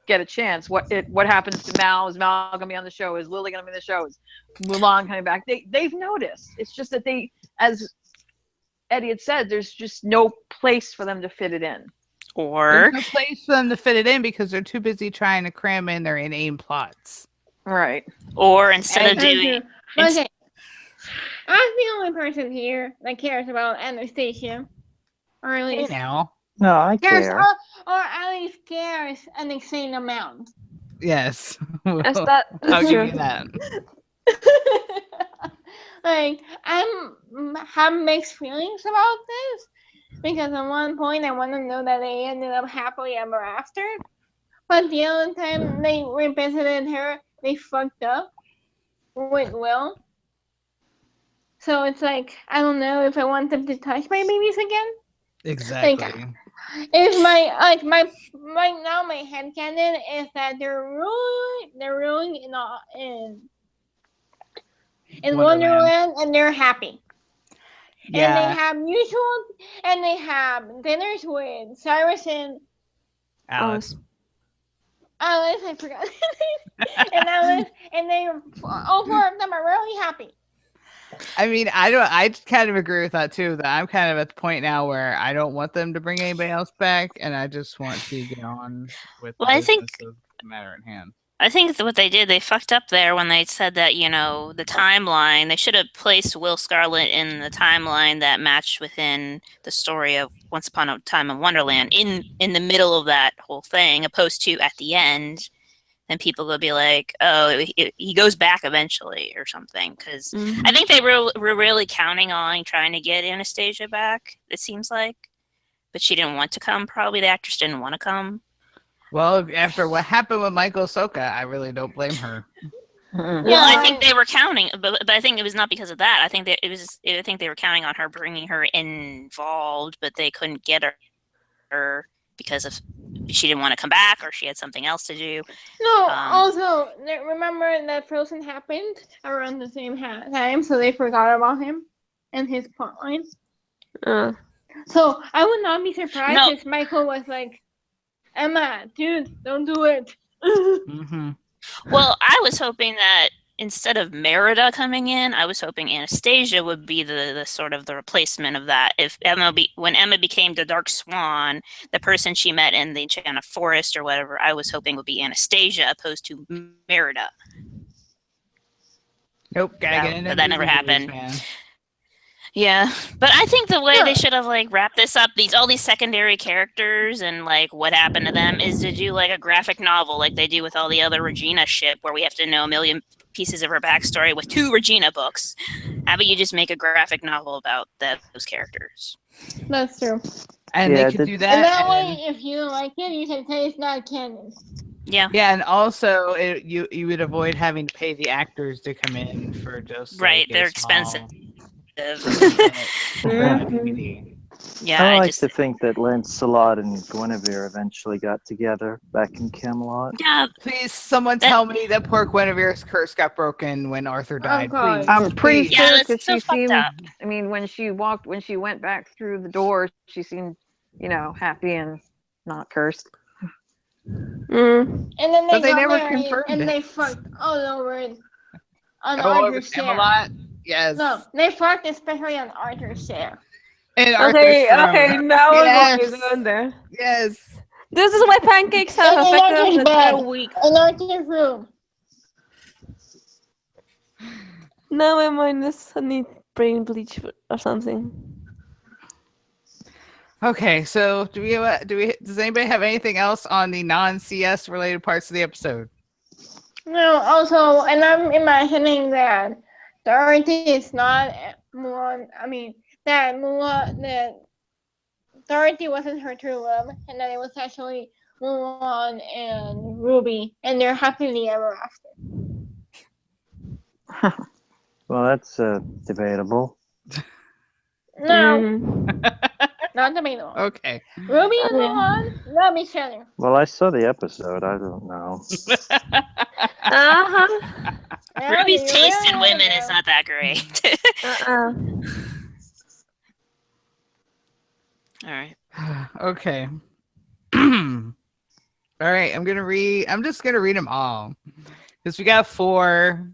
[SPEAKER 3] get a chance. What happens to Mal? Is Mal gonna be on the show? Is Lily gonna be on the show? Is Mulan coming back? They've noticed. It's just that they, as Eddie had said, there's just no place for them to fit it in.
[SPEAKER 6] Or
[SPEAKER 1] there's no place for them to fit it in because they're too busy trying to cram in their inane plots.
[SPEAKER 3] Right.
[SPEAKER 6] Or instead of doing...
[SPEAKER 4] Okay. I'm the only person here that cares about Anastasia. Or at least...
[SPEAKER 1] now.
[SPEAKER 5] No, I care.
[SPEAKER 4] Or at least cares an insane amount.
[SPEAKER 1] Yes.
[SPEAKER 2] I'll
[SPEAKER 1] give you that.
[SPEAKER 4] I have mixed feelings about this. Because at one point I want to know that they ended up happily ever after. But the other time they revisited her, they fucked up with Will. So it's I don't know if I want them to touch my babies again.
[SPEAKER 1] Exactly.
[SPEAKER 4] If my right now my headcanon is that they're ruling in Wonderland and they're happy.
[SPEAKER 1] Yeah.
[SPEAKER 4] And they have dinners with Cyrus and
[SPEAKER 1] Alice.
[SPEAKER 4] Alice, I forgot. And Alice, and they, all four of them are really happy.
[SPEAKER 1] I mean, I kind of agree with that too. That I'm kind of at the point now where I don't want them to bring anybody else back, and I just want to get on with
[SPEAKER 6] Well,
[SPEAKER 1] the
[SPEAKER 6] I think-
[SPEAKER 1] business of the matter at hand.
[SPEAKER 6] I think what they did, they fucked up there when they said that, the timeline, they should have placed Will Scarlet in the timeline that matched within the story of Once Upon a Time in Wonderland in the middle of that whole thing, opposed to at the end. Then people will be like, oh, he goes back eventually or something. Because I think they were really counting on trying to get Anastasia back, it seems like. But she didn't want to come, probably. The actress didn't want to come.
[SPEAKER 1] Well, after what happened with Michael Soka, I really don't blame her.
[SPEAKER 6] Well,
[SPEAKER 4] Yeah,
[SPEAKER 6] I think they were counting, but I think it was not because of that. I think that I think they were counting on her bringing her involved, but they couldn't get her because of she didn't want to come back or she had something else to do.
[SPEAKER 4] No, also, remember that Frozen happened around the same time, so they forgot about him and his plotline. So I would not be surprised
[SPEAKER 6] No.
[SPEAKER 4] if Michael was like, Emma, dude, don't do it.
[SPEAKER 1] Mm-hmm.
[SPEAKER 6] Well, I was hoping that instead of Merida coming in, I was hoping Anastasia would be the sort of the replacement of that. If when Emma became the Dark Swan, the person she met in the Enchanted Forest or whatever, I was hoping would be Anastasia opposed to Merida.
[SPEAKER 1] Nope, gotta get into
[SPEAKER 6] but that never
[SPEAKER 1] Disney movies,
[SPEAKER 6] happened.
[SPEAKER 1] man.
[SPEAKER 6] Yeah, but I think the way
[SPEAKER 4] Yeah.
[SPEAKER 6] they should have wrapped this up, all these secondary characters and what happened to them, is to do a graphic novel like they do with all the other Regina shit, where we have to know a million pieces of her backstory with 2 Regina books. How about you just make a graphic novel about those characters?
[SPEAKER 4] That's true.
[SPEAKER 1] And
[SPEAKER 5] Yeah,
[SPEAKER 1] they could do that.
[SPEAKER 4] And that
[SPEAKER 1] and-
[SPEAKER 4] way, if you don't like it, you can say it's not canon.
[SPEAKER 6] Yeah,
[SPEAKER 1] Yeah, and also you would avoid having to pay the actors to come in for just
[SPEAKER 6] right.
[SPEAKER 1] a
[SPEAKER 6] They're
[SPEAKER 1] small
[SPEAKER 6] expensive.
[SPEAKER 1] DVD.
[SPEAKER 6] Yeah,
[SPEAKER 5] I
[SPEAKER 6] I
[SPEAKER 5] like
[SPEAKER 6] just
[SPEAKER 5] to think that Lancelot and Guinevere eventually got together back in Camelot.
[SPEAKER 6] yeah.
[SPEAKER 1] Please, someone tell me that poor Guinevere's curse got broken when Arthur died.
[SPEAKER 4] God.
[SPEAKER 1] Please,
[SPEAKER 3] I'm pretty
[SPEAKER 1] please.
[SPEAKER 6] Yeah,
[SPEAKER 3] sure
[SPEAKER 6] that's
[SPEAKER 3] because
[SPEAKER 6] so
[SPEAKER 3] she
[SPEAKER 6] fucked
[SPEAKER 3] seemed.
[SPEAKER 6] up.
[SPEAKER 3] I mean, when she went back through the door, she seemed, happy and not cursed.
[SPEAKER 2] Mm.
[SPEAKER 4] And then
[SPEAKER 1] But they
[SPEAKER 4] got
[SPEAKER 1] never
[SPEAKER 4] married,
[SPEAKER 1] confirmed
[SPEAKER 4] and
[SPEAKER 1] it.
[SPEAKER 4] they fucked all over it on
[SPEAKER 1] Oh,
[SPEAKER 4] Arthur's share.
[SPEAKER 1] Camelot? Yes.
[SPEAKER 4] No, they fucked especially on Arthur's share.
[SPEAKER 1] And
[SPEAKER 2] Okay,
[SPEAKER 1] Arthur's
[SPEAKER 2] okay,
[SPEAKER 1] throne.
[SPEAKER 2] now
[SPEAKER 1] Yes.
[SPEAKER 2] we're going there.
[SPEAKER 1] Yes.
[SPEAKER 2] This is why pancakes have
[SPEAKER 4] And
[SPEAKER 2] affected us
[SPEAKER 4] Arthur's
[SPEAKER 2] the entire
[SPEAKER 4] bed.
[SPEAKER 2] week.
[SPEAKER 4] In Arthur's room.
[SPEAKER 2] Now my mind is I need brain bleach or something.
[SPEAKER 1] Okay, so does anybody have anything else on the non-CS related parts of the episode?
[SPEAKER 4] No, also, and I'm imagining that Dorothy is not Mulan. I mean, that Dorothy wasn't her true love, and that it was actually Mulan and Ruby, and they're happily ever after.
[SPEAKER 5] Well, that's debatable.
[SPEAKER 4] No,
[SPEAKER 2] Mm.
[SPEAKER 4] not debatable.
[SPEAKER 1] Okay.
[SPEAKER 4] Ruby and
[SPEAKER 2] Okay.
[SPEAKER 4] Mulan love each other.
[SPEAKER 5] Well, I saw the episode. I don't know.
[SPEAKER 2] Uh-huh.
[SPEAKER 4] Yeah,
[SPEAKER 6] Ruby's
[SPEAKER 4] you
[SPEAKER 6] taste in
[SPEAKER 4] really
[SPEAKER 6] women
[SPEAKER 4] do.
[SPEAKER 6] is not that great.
[SPEAKER 2] Uh-uh.
[SPEAKER 6] All right.
[SPEAKER 1] Okay. All right, I'm just gonna read them all. Because we got 4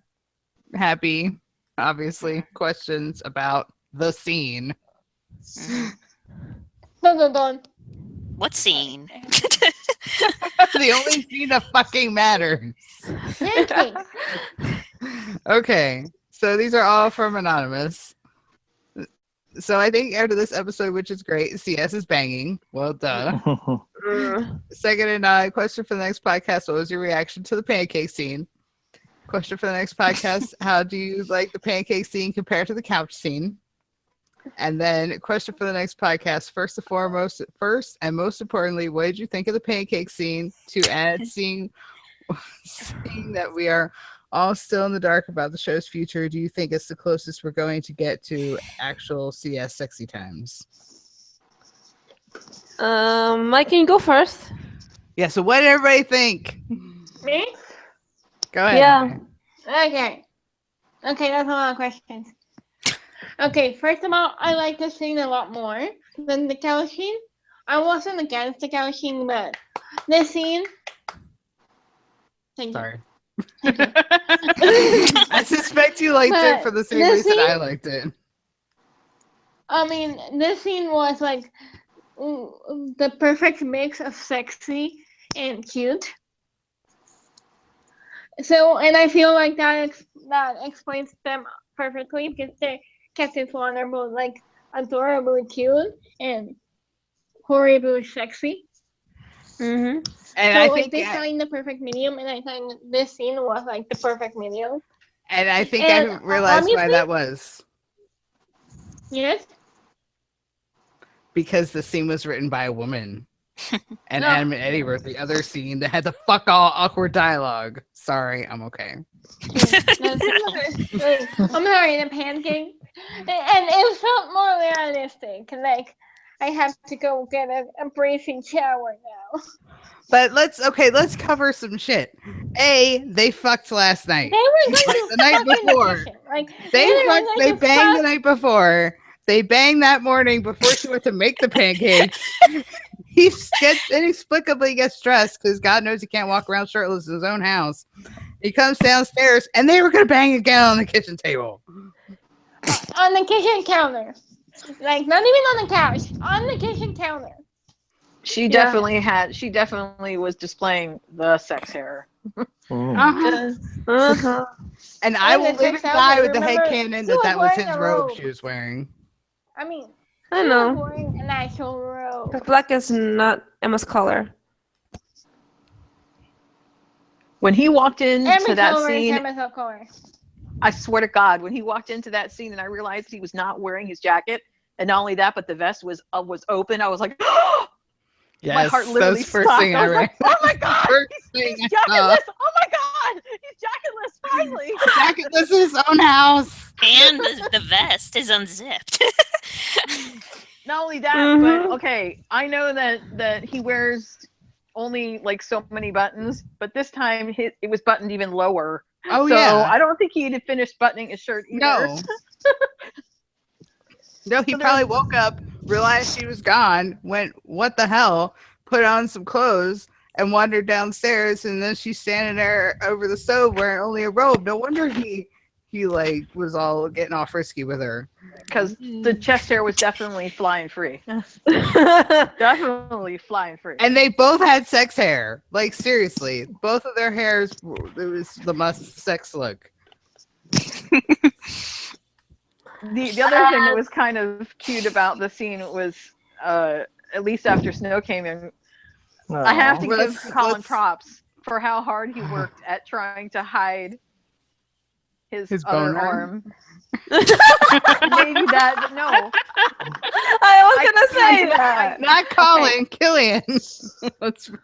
[SPEAKER 1] happy, obviously, questions about the scene.
[SPEAKER 4] Dun, dun, dun.
[SPEAKER 6] What scene?
[SPEAKER 1] The only scene that fucking matters.
[SPEAKER 4] Pancake.
[SPEAKER 1] Okay, so these are all from Anonymous. So I think after this episode, which is great, CS is banging. Well, duh. Second and question for the next podcast: what was your reaction to the pancake scene? Question for the next podcast: how do you like the pancake scene compared to the couch scene? And then question for the next podcast: first and most importantly, what did you think of the pancake scene? To add, seeing that we are all still in the dark about the show's future, do you think it's the closest we're going to get to actual CS sexy times?
[SPEAKER 2] Mike, can you go first?
[SPEAKER 1] Yeah, so what did everybody think?
[SPEAKER 4] Me?
[SPEAKER 1] Go ahead.
[SPEAKER 2] Yeah.
[SPEAKER 4] Okay. Okay, that's a lot of questions. Okay, first of all, I like this scene a lot more than the cow scene. I wasn't against the cow scene, but this scene Thank you.
[SPEAKER 1] Sorry.
[SPEAKER 4] Thank you.
[SPEAKER 1] I suspect you liked it for the same
[SPEAKER 4] this
[SPEAKER 1] reason I
[SPEAKER 4] scene-
[SPEAKER 1] liked it.
[SPEAKER 4] I mean, this scene was like the perfect mix of sexy and cute. So, and I feel like that explains them perfectly because they kept it vulnerable, like adorably cute and horribly sexy.
[SPEAKER 2] Mm-hmm.
[SPEAKER 1] And
[SPEAKER 4] So
[SPEAKER 1] I
[SPEAKER 4] like
[SPEAKER 1] think
[SPEAKER 4] they find the perfect medium, and I think this scene was like the perfect medium.
[SPEAKER 1] I
[SPEAKER 4] And
[SPEAKER 1] realized why
[SPEAKER 4] obviously-
[SPEAKER 1] that was.
[SPEAKER 4] Yes.
[SPEAKER 1] Because the scene was written by a woman. And
[SPEAKER 4] No.
[SPEAKER 1] Adam and Eddie wrote the other scene that had the fuck all awkward dialogue. Sorry, I'm okay.
[SPEAKER 4] I'm sorry, the pancake, and it felt more realistic. Like I have to go get a bracing shower now.
[SPEAKER 1] But let's cover some shit. They fucked last night.
[SPEAKER 4] They were going
[SPEAKER 1] Like,
[SPEAKER 4] to
[SPEAKER 1] the night
[SPEAKER 4] fuck in the
[SPEAKER 1] before.
[SPEAKER 4] kitchen. Like
[SPEAKER 1] They
[SPEAKER 4] were
[SPEAKER 1] fucked,
[SPEAKER 4] going
[SPEAKER 1] they
[SPEAKER 4] to
[SPEAKER 1] banged the
[SPEAKER 4] fuck-
[SPEAKER 1] night before. They banged that morning before she went to make the pancakes. He inexplicably gets dressed because God knows he can't walk around shirtless in his own house. He comes downstairs and they were gonna bang again on the kitchen table.
[SPEAKER 4] on the kitchen counter. Like not even on the couch, on the kitchen counter.
[SPEAKER 3] She definitely was displaying the sex hair.
[SPEAKER 2] Uh-huh.
[SPEAKER 1] And I
[SPEAKER 4] And
[SPEAKER 1] will
[SPEAKER 4] the
[SPEAKER 1] live and
[SPEAKER 4] sex
[SPEAKER 1] die with the
[SPEAKER 4] outfit, remember,
[SPEAKER 1] headcanon
[SPEAKER 4] she
[SPEAKER 1] that
[SPEAKER 4] was
[SPEAKER 1] that was
[SPEAKER 4] wearing
[SPEAKER 1] his
[SPEAKER 4] a
[SPEAKER 1] robe
[SPEAKER 4] robe.
[SPEAKER 1] she was wearing.
[SPEAKER 4] I mean,
[SPEAKER 2] I
[SPEAKER 4] she
[SPEAKER 2] know.
[SPEAKER 4] was wearing an actual robe.
[SPEAKER 2] But black is not Emma's color.
[SPEAKER 3] When he walked into
[SPEAKER 4] Every
[SPEAKER 3] that
[SPEAKER 4] color is
[SPEAKER 3] scene,
[SPEAKER 4] Emma's color.
[SPEAKER 3] I swear to God, when he walked into that scene and I realized he was not wearing his jacket, and not only that, but the vest was open, I was like, oh!
[SPEAKER 1] Yes,
[SPEAKER 3] My heart literally
[SPEAKER 1] that's first
[SPEAKER 3] stopped.
[SPEAKER 1] thing
[SPEAKER 3] I was like, oh my God,
[SPEAKER 1] First
[SPEAKER 3] he's
[SPEAKER 1] thing I
[SPEAKER 3] jacketless! Oh my God, he's jacketless finally!
[SPEAKER 1] Jacketless in his own house.
[SPEAKER 6] And the vest is unzipped.
[SPEAKER 3] Not only that,
[SPEAKER 2] Mhm.
[SPEAKER 3] but okay, I know that he wears only like so many buttons, but this time it was buttoned even lower.
[SPEAKER 1] Oh
[SPEAKER 3] So
[SPEAKER 1] yeah.
[SPEAKER 3] I don't think he had finished buttoning his shirt either.
[SPEAKER 1] No. No, he
[SPEAKER 3] So
[SPEAKER 1] probably
[SPEAKER 3] there's-
[SPEAKER 1] woke up, realized she was gone, went, what the hell, put on some clothes, and wandered downstairs, and then she's standing there over the stove wearing only a robe. No wonder he like was all getting all frisky with her.
[SPEAKER 3] Because the chest hair was definitely flying free. Definitely flying free.
[SPEAKER 1] And they both had sex hair. Like seriously, both of their hairs, it was the must sex look.
[SPEAKER 3] The other thing that was kind of cute about the scene was, at least after Snow came in, I have to give Colin props for how hard he worked at trying to hide his other
[SPEAKER 1] boner?
[SPEAKER 3] arm. Maybe that, but no.
[SPEAKER 2] I was gonna say that.
[SPEAKER 1] Not Colin, Killian.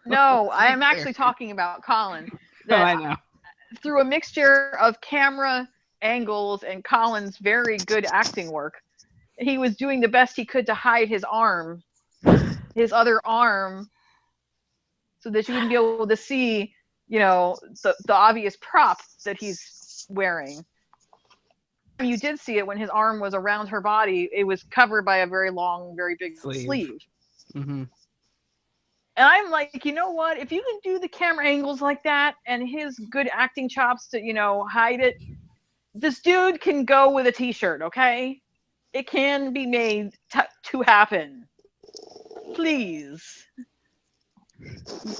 [SPEAKER 3] No, I am actually talking about Colin.
[SPEAKER 1] Oh,
[SPEAKER 3] That
[SPEAKER 1] I know.
[SPEAKER 3] through a mixture of camera angles and Colin's very good acting work, he was doing the best he could to hide his arm, his other arm, so that you wouldn't be able to see, the obvious prop that he's wearing. You did see it when his arm was around her body. It was covered by a very long, very big sleeve.
[SPEAKER 1] Mm-hmm.
[SPEAKER 3] And I'm like, you know what? If you can do the camera angles like that and his good acting chops to, hide it, this dude can go with a t-shirt, okay? It can be made to happen. Please.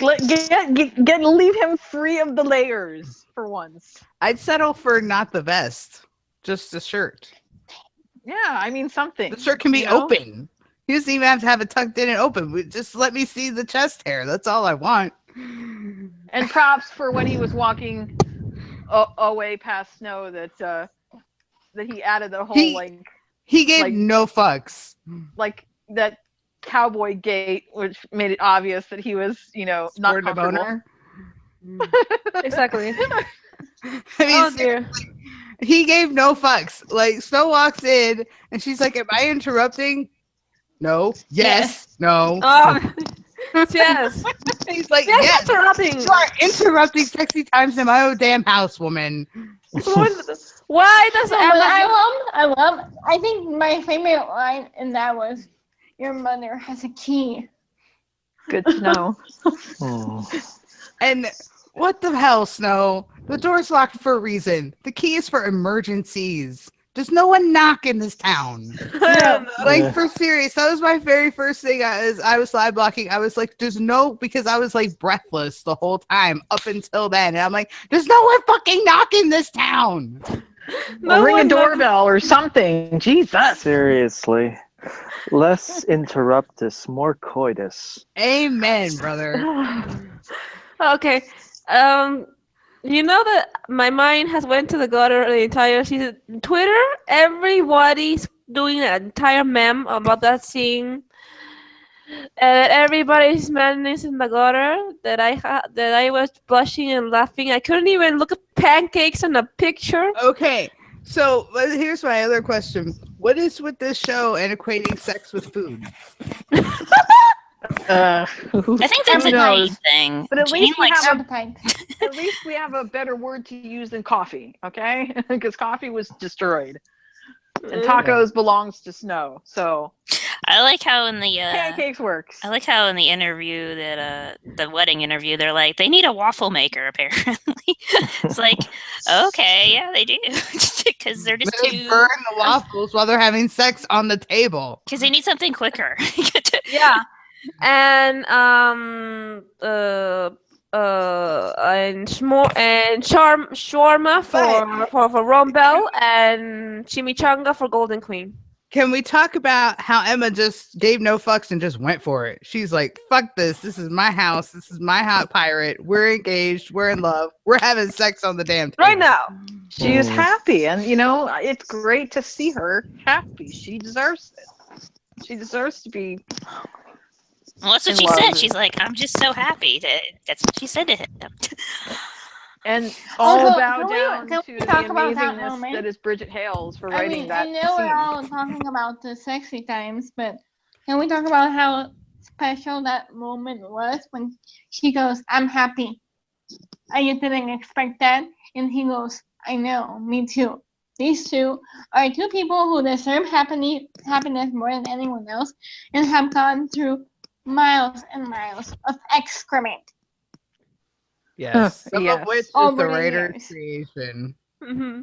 [SPEAKER 3] Leave him free of the layers for once.
[SPEAKER 1] I'd settle for not the vest, just the shirt.
[SPEAKER 3] Yeah, I mean something.
[SPEAKER 1] The shirt can be open. He doesn't even have to have it tucked in and open. Just let me see the chest hair. That's all I want.
[SPEAKER 3] And props for when he was walking away past Snow that he added the whole
[SPEAKER 1] he gave no fucks.
[SPEAKER 3] Like that cowboy gait, which made it obvious that he was, not
[SPEAKER 1] Sporting a
[SPEAKER 3] comfortable.
[SPEAKER 1] boner.
[SPEAKER 2] Exactly.
[SPEAKER 1] I mean,
[SPEAKER 2] Oh dear.
[SPEAKER 1] he gave no fucks. Like Snow walks in and she's like, "Am I interrupting?" No. Yes. No.
[SPEAKER 2] Oh, yes.
[SPEAKER 1] He's like,
[SPEAKER 2] Yes,
[SPEAKER 1] "Yes.
[SPEAKER 2] interrupting.
[SPEAKER 1] You are interrupting sexy times in my own damn house, woman."
[SPEAKER 2] Why does Emma?
[SPEAKER 4] I think my favorite line in that was, "Your mother has a key."
[SPEAKER 3] Good to know.
[SPEAKER 1] And What the hell, Snow? The door's locked for a reason. The key is for emergencies. There's no one knock in this town.
[SPEAKER 4] No.
[SPEAKER 1] Like, for serious, that was my very first thing. I was slide blocking. I was like, there's no, because I was like breathless the whole time up until then. And I'm like, there's no one fucking knock in this town.
[SPEAKER 3] Well, ring a doorbell or something. Jesus.
[SPEAKER 5] Seriously. Less interruptus, more coitus.
[SPEAKER 1] Amen, brother.
[SPEAKER 2] Okay. You know that my mind has went to the gutter the entire season. Twitter, everybody's doing an entire meme about that scene. And everybody's madness in the gutter that I was blushing and laughing. I couldn't even look at pancakes in a picture.
[SPEAKER 1] Okay, so here's my other question. What is with this show and equating sex with food?
[SPEAKER 6] I think that's a
[SPEAKER 3] knows?
[SPEAKER 6] Jane thing.
[SPEAKER 3] But at
[SPEAKER 6] Jane
[SPEAKER 3] least we
[SPEAKER 6] likes
[SPEAKER 3] have
[SPEAKER 4] Appetite.
[SPEAKER 3] At least we have a better word to use than coffee, okay? Because coffee was destroyed. And tacos belongs to Snow. So
[SPEAKER 6] I like how in the
[SPEAKER 3] pancakes works.
[SPEAKER 6] I like how in the interview that the wedding interview they're like they need a waffle maker apparently. It's like okay, yeah they do because they're just
[SPEAKER 1] They
[SPEAKER 6] too
[SPEAKER 1] burn the waffles while they're having sex on the table.
[SPEAKER 6] because they need something quicker.
[SPEAKER 2] Yeah. And shawarma for Rombell and chimichanga for Golden Queen.
[SPEAKER 1] Can we talk about how Emma just gave no fucks and just went for it? She's like, fuck this. This is my house. This is my hot pirate. We're engaged. We're in love. We're having sex on the damn table.
[SPEAKER 2] Right now.
[SPEAKER 3] She is happy, and it's great to see her happy. She deserves it. She deserves to be.
[SPEAKER 6] Well, that's what
[SPEAKER 3] In
[SPEAKER 6] she
[SPEAKER 3] love.
[SPEAKER 6] said. She's like, I'm just so happy. That's what she said to him.
[SPEAKER 3] And all
[SPEAKER 4] Also,
[SPEAKER 3] bow
[SPEAKER 4] can we-
[SPEAKER 3] down
[SPEAKER 4] can
[SPEAKER 3] to
[SPEAKER 4] we
[SPEAKER 3] the
[SPEAKER 4] talk about that
[SPEAKER 3] amazingness
[SPEAKER 4] moment?
[SPEAKER 3] that is Bridget Hales for
[SPEAKER 4] I
[SPEAKER 3] writing
[SPEAKER 4] mean,
[SPEAKER 3] that
[SPEAKER 4] I know
[SPEAKER 3] scene.
[SPEAKER 4] we're all talking about the sexy times, but can we talk about how special that moment was when she goes, "I'm happy." And you didn't expect that, and he goes, "I know, me too." These two are two people who deserve happiness more than anyone else, and have gone through miles and miles of excrement.
[SPEAKER 1] Yes. Some
[SPEAKER 3] Yes.
[SPEAKER 1] of which is
[SPEAKER 4] Over
[SPEAKER 1] the
[SPEAKER 4] the
[SPEAKER 1] writer's
[SPEAKER 4] years.
[SPEAKER 1] creation.
[SPEAKER 2] Mm-hmm.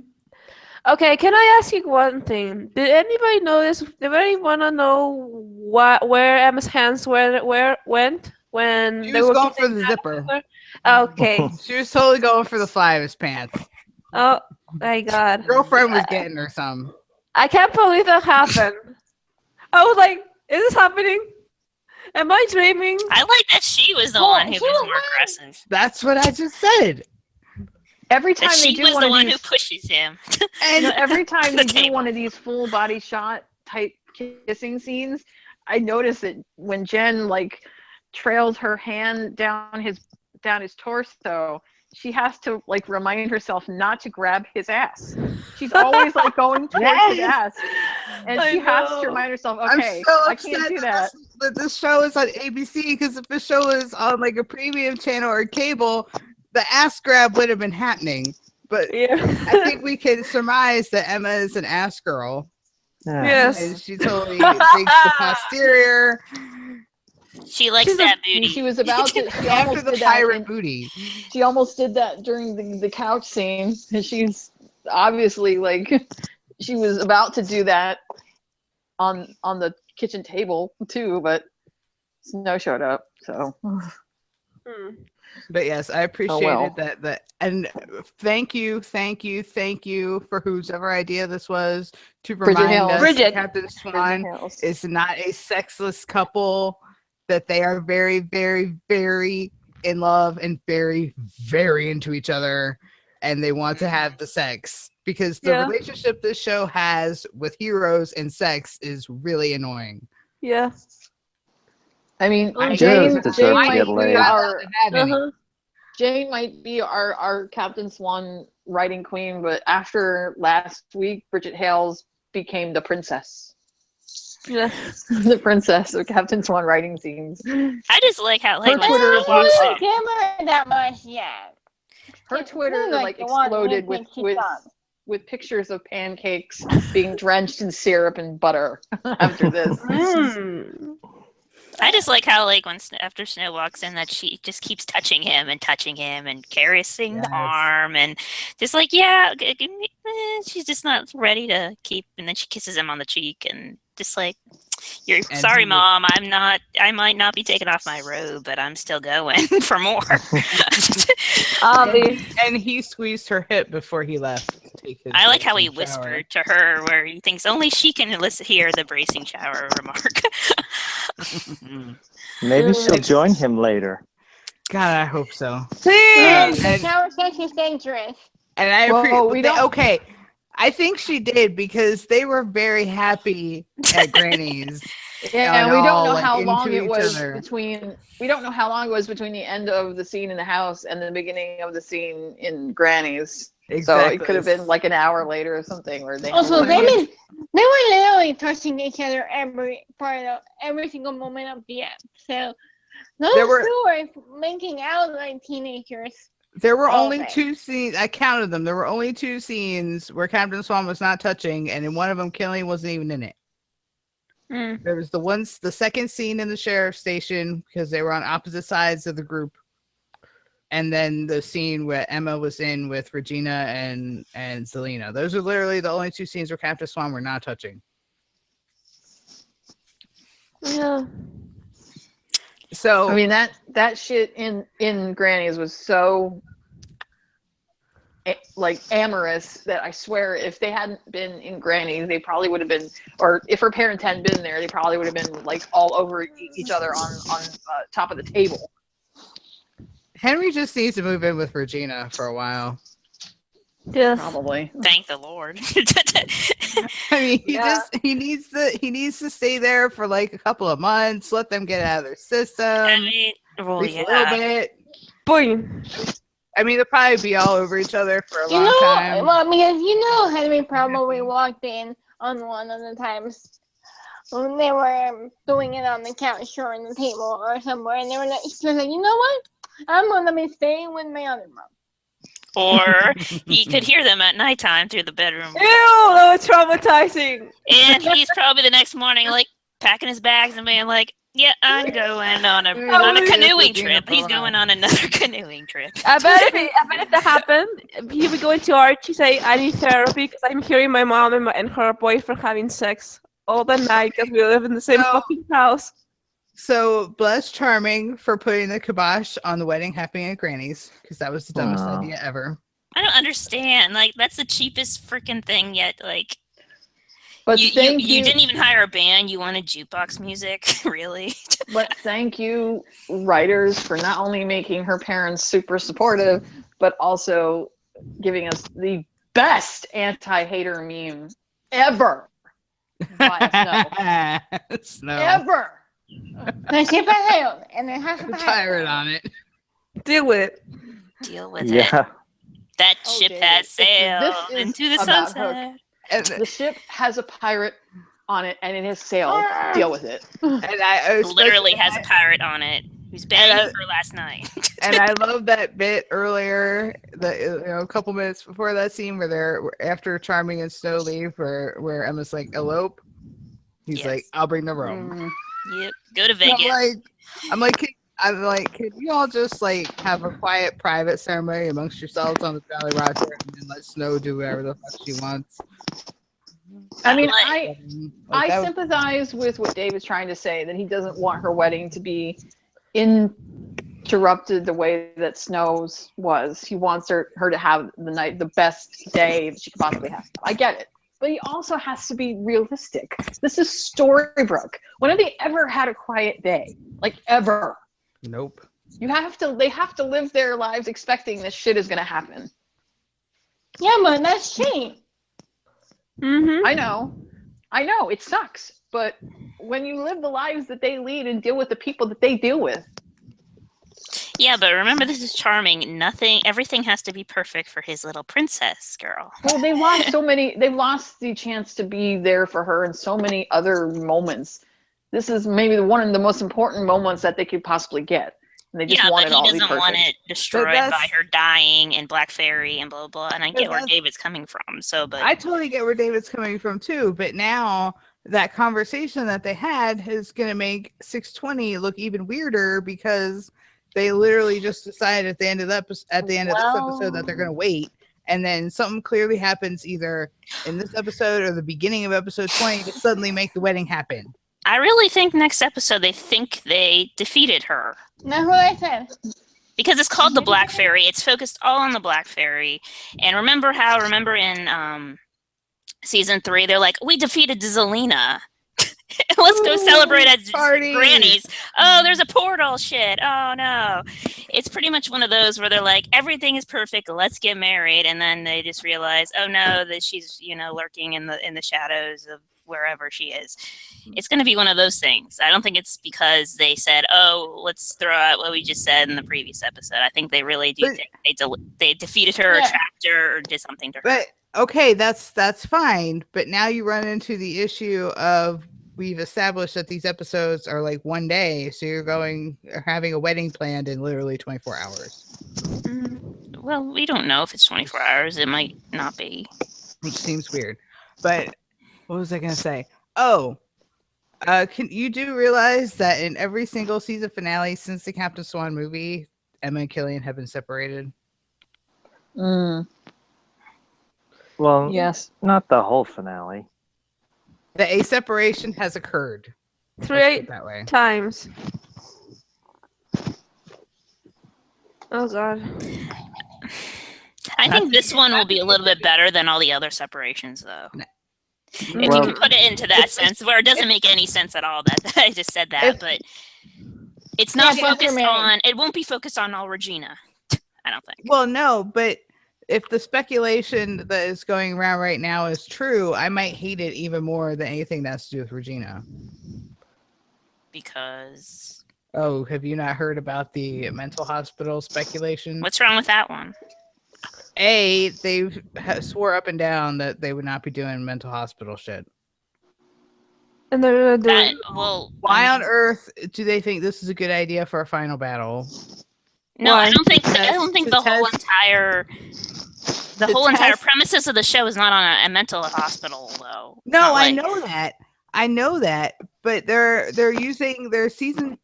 [SPEAKER 2] Okay, can I ask you one thing? Did anybody know this? Did anybody want to know where Emma's hands went when
[SPEAKER 1] She
[SPEAKER 2] they
[SPEAKER 1] was
[SPEAKER 2] were
[SPEAKER 1] going for the
[SPEAKER 2] kidnapped?
[SPEAKER 1] zipper.
[SPEAKER 2] Okay.
[SPEAKER 1] She was totally going for the fly of his pants.
[SPEAKER 2] Oh my God.
[SPEAKER 1] Girlfriend was getting her some.
[SPEAKER 2] I can't believe that happened. I was like, is this happening? Am I dreaming?
[SPEAKER 6] I like that she was the
[SPEAKER 4] Well,
[SPEAKER 6] one who
[SPEAKER 4] she
[SPEAKER 6] was
[SPEAKER 4] was
[SPEAKER 6] more
[SPEAKER 4] one-
[SPEAKER 6] aggressive.
[SPEAKER 1] That's what I just said.
[SPEAKER 3] Every
[SPEAKER 6] That
[SPEAKER 3] time they
[SPEAKER 6] she
[SPEAKER 3] do
[SPEAKER 6] was
[SPEAKER 3] one
[SPEAKER 6] the
[SPEAKER 3] of
[SPEAKER 6] one
[SPEAKER 3] these,
[SPEAKER 6] who pushes him.
[SPEAKER 1] And
[SPEAKER 3] every time
[SPEAKER 6] The
[SPEAKER 3] they do
[SPEAKER 6] table.
[SPEAKER 3] one of these full body shot type kissing scenes, I notice that when Jen trails her hand down his torso, she has to remind herself not to grab his ass. She's always going towards his ass, and
[SPEAKER 2] I
[SPEAKER 3] she has to
[SPEAKER 2] know.
[SPEAKER 3] remind herself,
[SPEAKER 1] I'm
[SPEAKER 3] okay,
[SPEAKER 1] so
[SPEAKER 3] I
[SPEAKER 1] upset
[SPEAKER 3] can't do that.
[SPEAKER 1] that this show is on ABC, because if this show is on a premium channel or cable, the ass grab would have been happening. But
[SPEAKER 2] Yeah.
[SPEAKER 1] I think we can surmise that Emma is an ass girl.
[SPEAKER 5] Yeah.
[SPEAKER 2] Yes.
[SPEAKER 1] And she totally thinks the posterior
[SPEAKER 6] She likes that booty.
[SPEAKER 3] She was about to. She
[SPEAKER 1] after
[SPEAKER 3] almost
[SPEAKER 1] the
[SPEAKER 3] did that.
[SPEAKER 1] pirate booty.
[SPEAKER 3] She almost did that during the couch scene, and she's obviously she was about to do that on the kitchen table too, but Snow showed up. So
[SPEAKER 2] Hmm.
[SPEAKER 1] But yes, I appreciated
[SPEAKER 3] well.
[SPEAKER 1] that. And thank you for whoever idea this was to
[SPEAKER 3] Bridget
[SPEAKER 1] remind
[SPEAKER 3] Hales.
[SPEAKER 1] us
[SPEAKER 2] Bridget.
[SPEAKER 1] that Captain Swan is not a sexless couple, that they are very, very, very in love and very, very into each other, and they want to have the sex, because the
[SPEAKER 2] Yeah.
[SPEAKER 1] relationship this show has with heroes and sex is really annoying.
[SPEAKER 2] Yeah.
[SPEAKER 3] I mean,
[SPEAKER 2] I
[SPEAKER 3] Jane,
[SPEAKER 5] deserve
[SPEAKER 3] Jane
[SPEAKER 5] to
[SPEAKER 3] might
[SPEAKER 5] get
[SPEAKER 3] be
[SPEAKER 5] laid.
[SPEAKER 3] our
[SPEAKER 2] Uh-huh.
[SPEAKER 3] Jane might be our Captain Swan writing queen, but after last week, Bridget Hales became the princess.
[SPEAKER 2] Yeah.
[SPEAKER 3] The princess of Captain Swan writing scenes.
[SPEAKER 6] I just like how
[SPEAKER 3] Her
[SPEAKER 6] when
[SPEAKER 3] Twitter
[SPEAKER 6] Snow
[SPEAKER 3] blew
[SPEAKER 6] walks
[SPEAKER 3] up.
[SPEAKER 6] in.
[SPEAKER 4] Give her that much yet.
[SPEAKER 3] Her
[SPEAKER 4] It's
[SPEAKER 3] Twitter
[SPEAKER 4] really the one
[SPEAKER 3] exploded
[SPEAKER 4] nitpick she
[SPEAKER 3] with
[SPEAKER 4] does.
[SPEAKER 3] with pictures of pancakes being drenched in syrup and butter after this.
[SPEAKER 2] Mm.
[SPEAKER 6] I just like how, like, after Snow walks in, that she just keeps touching him and caressing the arm, and just like, she's just not ready to keep. And then she kisses him on the cheek, and just like, "You're sorry, Mom. I might not be taking off my robe, but I'm still going for more."
[SPEAKER 1] And he squeezed her hip before he left.
[SPEAKER 6] I like how he whispered to her, where he thinks only she can hear the bracing shower remark.
[SPEAKER 5] Maybe she'll join him later.
[SPEAKER 1] God, I hope so.
[SPEAKER 4] Please, the shower sex is dangerous.
[SPEAKER 1] And I appreciate. Okay, I think she did because they were very happy at Granny's.
[SPEAKER 3] Yeah, and we don't know how long it was between. We don't know how long it was between the end of the scene in the house and the beginning of the scene in Granny's. Exactly. So it could have been like an hour later or something. Where they
[SPEAKER 4] also they were literally touching each other every single moment of the app. So those two were making out like teenagers.
[SPEAKER 1] There were only 2 scenes. I counted them. There were only 2 scenes where Captain Swan was not touching, and in one of them, Killing wasn't even in it. There was the second scene in the sheriff's station because they were on opposite sides of the group, and then the scene where Emma was in with Regina and Zelina. Those are literally the only 2 scenes where Captain Swan were not touching.
[SPEAKER 2] Yeah.
[SPEAKER 1] So
[SPEAKER 3] I mean that shit in Granny's was so like amorous that I swear if they hadn't been in Granny's, they probably would have been, or if her parents hadn't been there, they probably would have been like all over each other on top of the table.
[SPEAKER 1] Henry just needs to move in with Regina for a while.
[SPEAKER 2] Yes.
[SPEAKER 3] Probably.
[SPEAKER 6] Thank the Lord.
[SPEAKER 1] I mean, he needs to stay there for like a couple of months, let them get out of their system.
[SPEAKER 6] I mean,
[SPEAKER 1] a little bit.
[SPEAKER 2] Boing.
[SPEAKER 1] I mean, they'll probably be all over each other for a long time.
[SPEAKER 4] Well, because Henry probably walked in on one of the times when they were doing it on the couch or on the table or somewhere, and she was like, you know what? I'm gonna be staying with my other mom.
[SPEAKER 6] Or he could hear them at nighttime through the bedroom.
[SPEAKER 2] Ew, that was traumatizing.
[SPEAKER 6] And he's probably the next morning, like, packing his bags and being like, yeah, I'm going on a canoeing trip. He's going on another canoeing trip.
[SPEAKER 2] I bet if that happened, he would go into Archie, say, I need therapy because I'm hearing my mom and her boyfriend having sex all the night because we live in the same fucking house.
[SPEAKER 1] So bless Charming for putting the kibosh on the wedding happening at Granny's because that was the dumbest idea ever.
[SPEAKER 6] I don't understand. Like, that's the cheapest freaking thing yet. Like,
[SPEAKER 3] but
[SPEAKER 6] you didn't even hire a band. You wanted jukebox music, really?
[SPEAKER 3] But thank you, writers, for not only making her parents super supportive, but also giving us the best anti-hater meme ever. Via Snow.
[SPEAKER 1] Snow.
[SPEAKER 3] Ever.
[SPEAKER 4] The ship has sailed, and it has a
[SPEAKER 1] pirate on it.
[SPEAKER 2] Deal with it.
[SPEAKER 6] Deal with it. That ship has sailed into the sunset.
[SPEAKER 3] The ship has a pirate on it, and it has sailed. Deal with it.
[SPEAKER 1] And I
[SPEAKER 6] literally has a pirate on it who's banging her last night.
[SPEAKER 1] And I love that bit earlier, a couple minutes before that scene where after Charming and Snow leave, where Emma's like, elope. He's like, I'll bring the room.
[SPEAKER 6] Yep, go to Vegas.
[SPEAKER 1] I'm like, could you all just like have a quiet private ceremony amongst yourselves on the Jolly Roger and then let Snow do whatever the fuck she wants?
[SPEAKER 3] I mean, I sympathize with what David's trying to say, that he doesn't want her wedding to be interrupted the way that Snow's was. He wants her to have the best day that she could possibly have. I get it. But he also has to be realistic. This is Storybrooke. When have they ever had a quiet day? Like, ever?
[SPEAKER 1] Nope.
[SPEAKER 3] They have to live their lives expecting this shit is gonna happen.
[SPEAKER 4] Yeah, but that's shitty.
[SPEAKER 2] Mm-hmm.
[SPEAKER 3] I know, it sucks. But when you live the lives that they lead and deal with the people that they deal with.
[SPEAKER 6] Yeah, but remember, this is Charming. Everything has to be perfect for his little princess girl.
[SPEAKER 3] Well, they've lost the chance to be there for her in so many other moments. This is maybe one of the most important moments that they could possibly get. And they just want it all to be perfect.
[SPEAKER 6] He doesn't want it destroyed by her dying and Black Fairy and blah, blah, blah. And I get where David's coming from. But
[SPEAKER 1] I totally get where David's coming from, too. But now that conversation that they had is going to make 620 look even weirder because they literally just decided at the end of of this episode that they're going to wait, and then something clearly happens either in this episode or the beginning of episode 20 to suddenly make the wedding happen.
[SPEAKER 6] I really think next episode they think they defeated her.
[SPEAKER 4] That's what I said.
[SPEAKER 6] Because it's called the Black Fairy. It's focused all on the Black Fairy. And remember in season 3, they're like, we defeated Zelina. Let's go celebrate at Granny's. Oh, there's a portal. Shit. Oh, no. It's pretty much one of those where they're like, everything is perfect. Let's get married. And then they just realize, oh, no, that she's, lurking in the shadows of wherever she is. It's going to be one of those things. I don't think it's because they said, oh, let's throw out what we just said in the previous episode. I think they really do think they defeated her or trapped her or did something to her.
[SPEAKER 1] But okay, that's fine. But now you run into the issue of we've established that these episodes are like one day, so you're having a wedding planned in literally 24 hours.
[SPEAKER 6] Well, we don't know if it's 24 hours. It might not be.
[SPEAKER 1] Which seems weird. But what was I going to say? Oh, you do realize that in every single season finale since the Captain Swan movie, Emma and Killian have been separated?
[SPEAKER 5] Well,
[SPEAKER 3] yes.
[SPEAKER 5] Not the whole finale.
[SPEAKER 1] A separation has occurred.
[SPEAKER 2] 3
[SPEAKER 1] that way.
[SPEAKER 2] times. Oh, God.
[SPEAKER 6] I think this one will be a little bit better than all the other separations, though. If you can put it into that sense, where it doesn't make any sense at all that I just said that, but it's not focused on. It won't be focused on all Regina. I don't think.
[SPEAKER 1] Well, no, but if the speculation that is going around right now is true, I might hate it even more than anything that has to do with Regina.
[SPEAKER 6] Because.
[SPEAKER 1] Oh, have you not heard about the mental hospital speculation?
[SPEAKER 6] What's wrong with that one?
[SPEAKER 1] They swore up and down that they would not be doing mental hospital shit.
[SPEAKER 2] And they're doing.
[SPEAKER 1] Why on earth do they think this is a good idea for a final battle?
[SPEAKER 6] No, I don't think the whole entire premises of the show is not on a mental hospital, though.
[SPEAKER 1] No, I know that. But they're using their season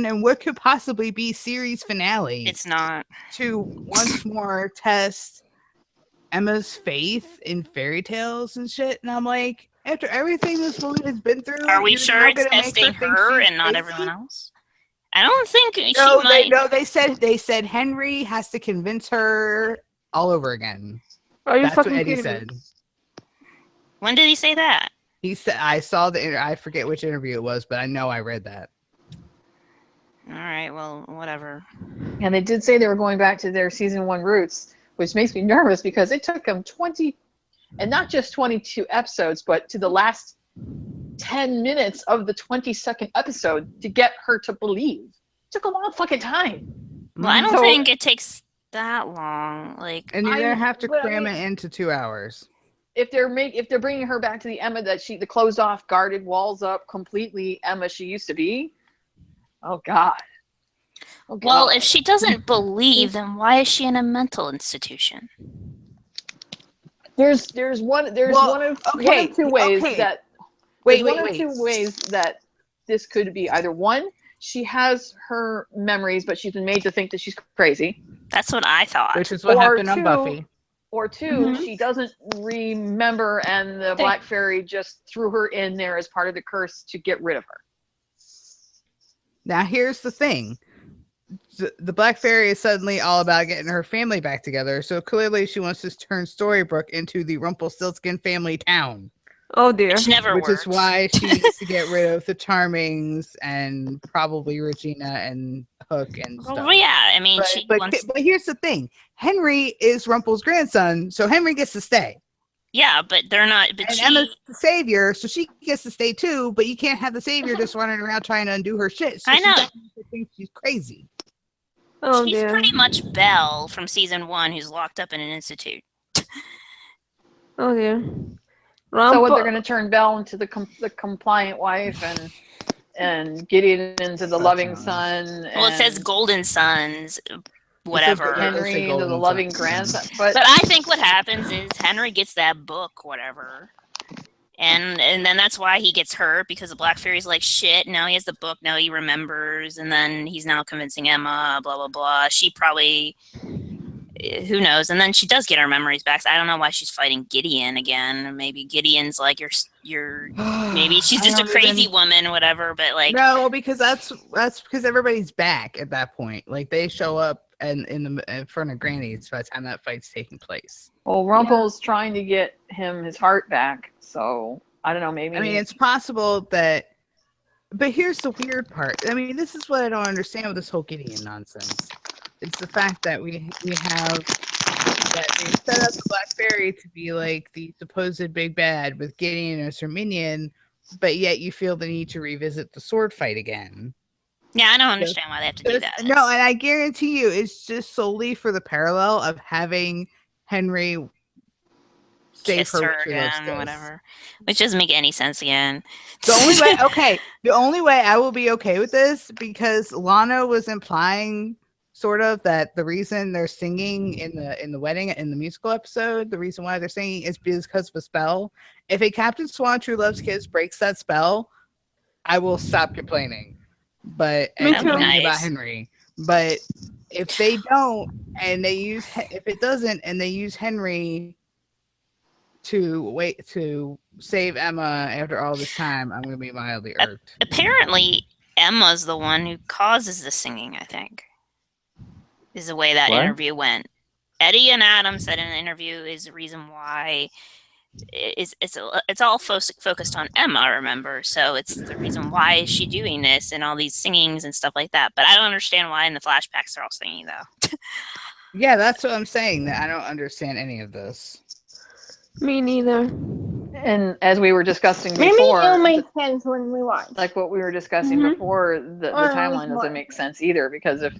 [SPEAKER 1] and what could possibly be series finale.
[SPEAKER 6] It's not
[SPEAKER 1] to once more test Emma's faith in fairy tales and shit. And I'm like, after everything this woman has been through,
[SPEAKER 6] are we sure it's testing her and not everyone else? I don't think
[SPEAKER 1] they said Henry has to convince her all over again.
[SPEAKER 2] Are you
[SPEAKER 1] That's
[SPEAKER 2] fucking
[SPEAKER 1] what Eddie
[SPEAKER 2] kidding
[SPEAKER 1] said.
[SPEAKER 2] me?
[SPEAKER 6] When did he say that?
[SPEAKER 1] He said, I saw I forget which interview it was, but I know I read that.
[SPEAKER 6] All right, well, whatever.
[SPEAKER 3] And they did say they were going back to their season 1 roots, which makes me nervous because it took them 20, and not just 22 episodes, but to the last 10 minutes of the 22nd episode to get her to believe. It took a long fucking time.
[SPEAKER 6] Well, I don't think it takes that long.
[SPEAKER 1] And you're gonna have to cram it into 2 hours.
[SPEAKER 3] If they're bringing her back to the Emma the closed off, guarded, walls up, completely Emma she used to be. Oh God.
[SPEAKER 6] Well, if she doesn't believe, then why is she in a mental institution?
[SPEAKER 3] There's one of two ways that. Wait. Two ways that this could be. Either one, she has her memories, but she's been made to think that she's crazy.
[SPEAKER 6] That's what I thought.
[SPEAKER 1] Which is what happened on Buffy.
[SPEAKER 3] Or two, she doesn't remember, and the Black Fairy just threw her in there as part of the curse to get rid of her.
[SPEAKER 1] Now, here's the thing. The Black Fairy is suddenly all about getting her family back together, so clearly she wants to turn Storybrooke into the Rumpelstiltskin family town.
[SPEAKER 2] Oh, dear.
[SPEAKER 6] Which
[SPEAKER 1] is why she needs to get rid of the Charmings and probably Regina and Hook and stuff.
[SPEAKER 6] Well, yeah, I mean,
[SPEAKER 1] but here's the thing. Henry is Rumpel's grandson, so Henry gets to stay.
[SPEAKER 6] Yeah, but they're not.
[SPEAKER 1] And Emma's the savior, so she gets to stay too, but you can't have the savior just running around trying to undo her shit. So
[SPEAKER 6] I know.
[SPEAKER 1] She thinks she's crazy.
[SPEAKER 2] Oh,
[SPEAKER 6] she's pretty much Belle from season 1 who's locked up in an institute.
[SPEAKER 2] Oh, dear.
[SPEAKER 3] So what, they're going to turn Belle into the compliant wife and Gideon into the loving son.
[SPEAKER 6] Well, it says golden sons, whatever.
[SPEAKER 3] Henry into the loving grandson. But
[SPEAKER 6] I think what happens is Henry gets that book, whatever, And then that's why he gets hurt, because the Black Fairy's like, shit, now he has the book, now he remembers, and then he's now convincing Emma, blah, blah, blah. She probably, who knows? And then she does get her memories back. So I don't know why she's fighting Gideon again. Or maybe Gideon's like, you're maybe she's just a crazy woman, whatever, but like.
[SPEAKER 1] No, because that's because everybody's back at that point. Like, they show up and in front of Granny's by the time that fight's taking place.
[SPEAKER 3] Well, Rumpel's trying to get him his heart back, so I don't know, maybe.
[SPEAKER 1] I mean, it's possible that, but here's the weird part. I mean, this is what I don't understand with this whole Gideon nonsense. It's the fact that we have that they set up the Black Fairy to be like the supposed big bad with Gideon as her minion, but yet you feel the need to revisit the sword fight again.
[SPEAKER 6] Yeah, I don't understand why they have to do that.
[SPEAKER 1] No, and I guarantee you it's just solely for the parallel of having Henry save her again,
[SPEAKER 6] whatever. Which doesn't make any sense again.
[SPEAKER 1] The only way I will be okay with this, because Lana was implying sort of that the reason they're singing in the wedding, in the musical episode, the reason why they're singing is because of a spell. If a Captain Swan True Loves Kids breaks that spell, I will stop complaining. But about Henry. But if they don't, and they use Henry to save Emma after all this time, I'm gonna be mildly irked.
[SPEAKER 6] Apparently, Emma's the one who causes the singing, I think. Is the way that interview went. Eddie and Adam said in an interview is the reason why it's all focused on Emma, remember? So it's the reason why is she doing this and all these singings and stuff like that. But I don't understand why in the flashbacks they're all singing, though.
[SPEAKER 1] Yeah, that's what I'm saying. That I don't understand any of this.
[SPEAKER 2] Me neither.
[SPEAKER 3] And as we were discussing before,
[SPEAKER 4] maybe it'll make sense when we watch.
[SPEAKER 3] Like what we were discussing before, the timeline doesn't make sense either, because if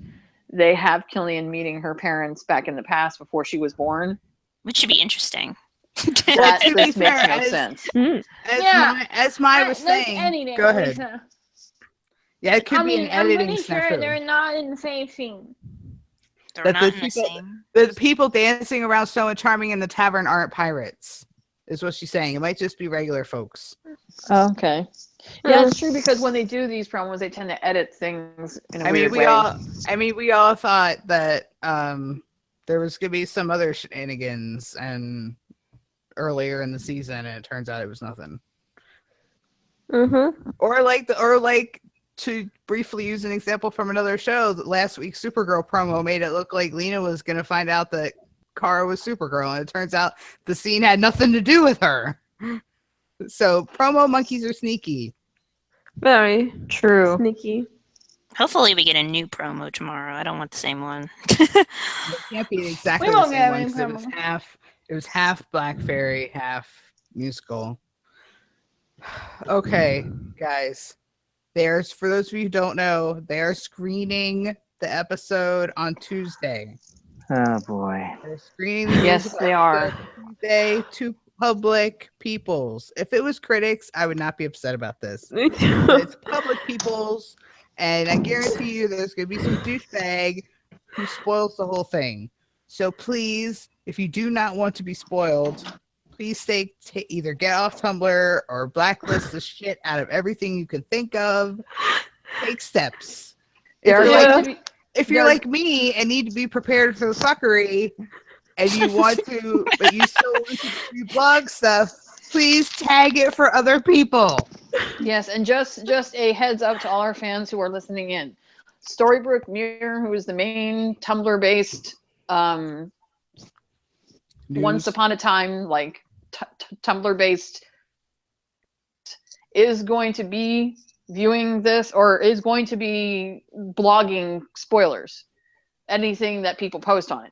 [SPEAKER 3] they have Killian meeting her parents back in the past before she was born,
[SPEAKER 6] which should be interesting.
[SPEAKER 3] That makes no sense.
[SPEAKER 1] As Mai was saying, go ahead.
[SPEAKER 4] Lisa.
[SPEAKER 1] Yeah, it could be an editing
[SPEAKER 4] I'm pretty sure
[SPEAKER 1] snafu.
[SPEAKER 4] they're not in the same scene.
[SPEAKER 1] The people dancing around Snow and Charming in the tavern aren't pirates, is what she's saying. It might just be regular folks.
[SPEAKER 3] Oh, okay. Yeah, it's true, because when they do these promos, they tend to edit things in a weird way.
[SPEAKER 1] We all thought that there was gonna be some other shenanigans and earlier in the season, and it turns out it was nothing. Or like to briefly use an example from another show, last week's Supergirl promo made it look like Lena was gonna find out that Kara was Supergirl, and it turns out the scene had nothing to do with her. So promo monkeys are sneaky.
[SPEAKER 2] Very
[SPEAKER 3] true.
[SPEAKER 2] Sneaky.
[SPEAKER 6] Hopefully we get a new promo tomorrow. I don't want the same one.
[SPEAKER 1] It can't be exactly the same one. It was half Black Fairy, half musical. Okay, guys. For those of you who don't know, they are screening the episode on Tuesday.
[SPEAKER 5] Oh boy.
[SPEAKER 1] They're screening the
[SPEAKER 3] yes, they are.
[SPEAKER 1] Tuesday to public peoples. If it was critics, I would not be upset about this.
[SPEAKER 2] Me too.
[SPEAKER 1] It's public peoples, and I guarantee you there's going to be some douchebag who spoils the whole thing. So please, if you do not want to be spoiled, please either get off Tumblr or blacklist the shit out of everything you can think of. Take steps. If you're like me and need to be prepared for the fuckery, and you want to, but you still want to do blog stuff, please tag it for other people.
[SPEAKER 3] Yes, and just a heads up to all our fans who are listening in. Storybrooke Muir, who is the main Tumblr-based once upon a time, like Tumblr-based, is going to be viewing this, or is going to be blogging spoilers, anything that people post on it.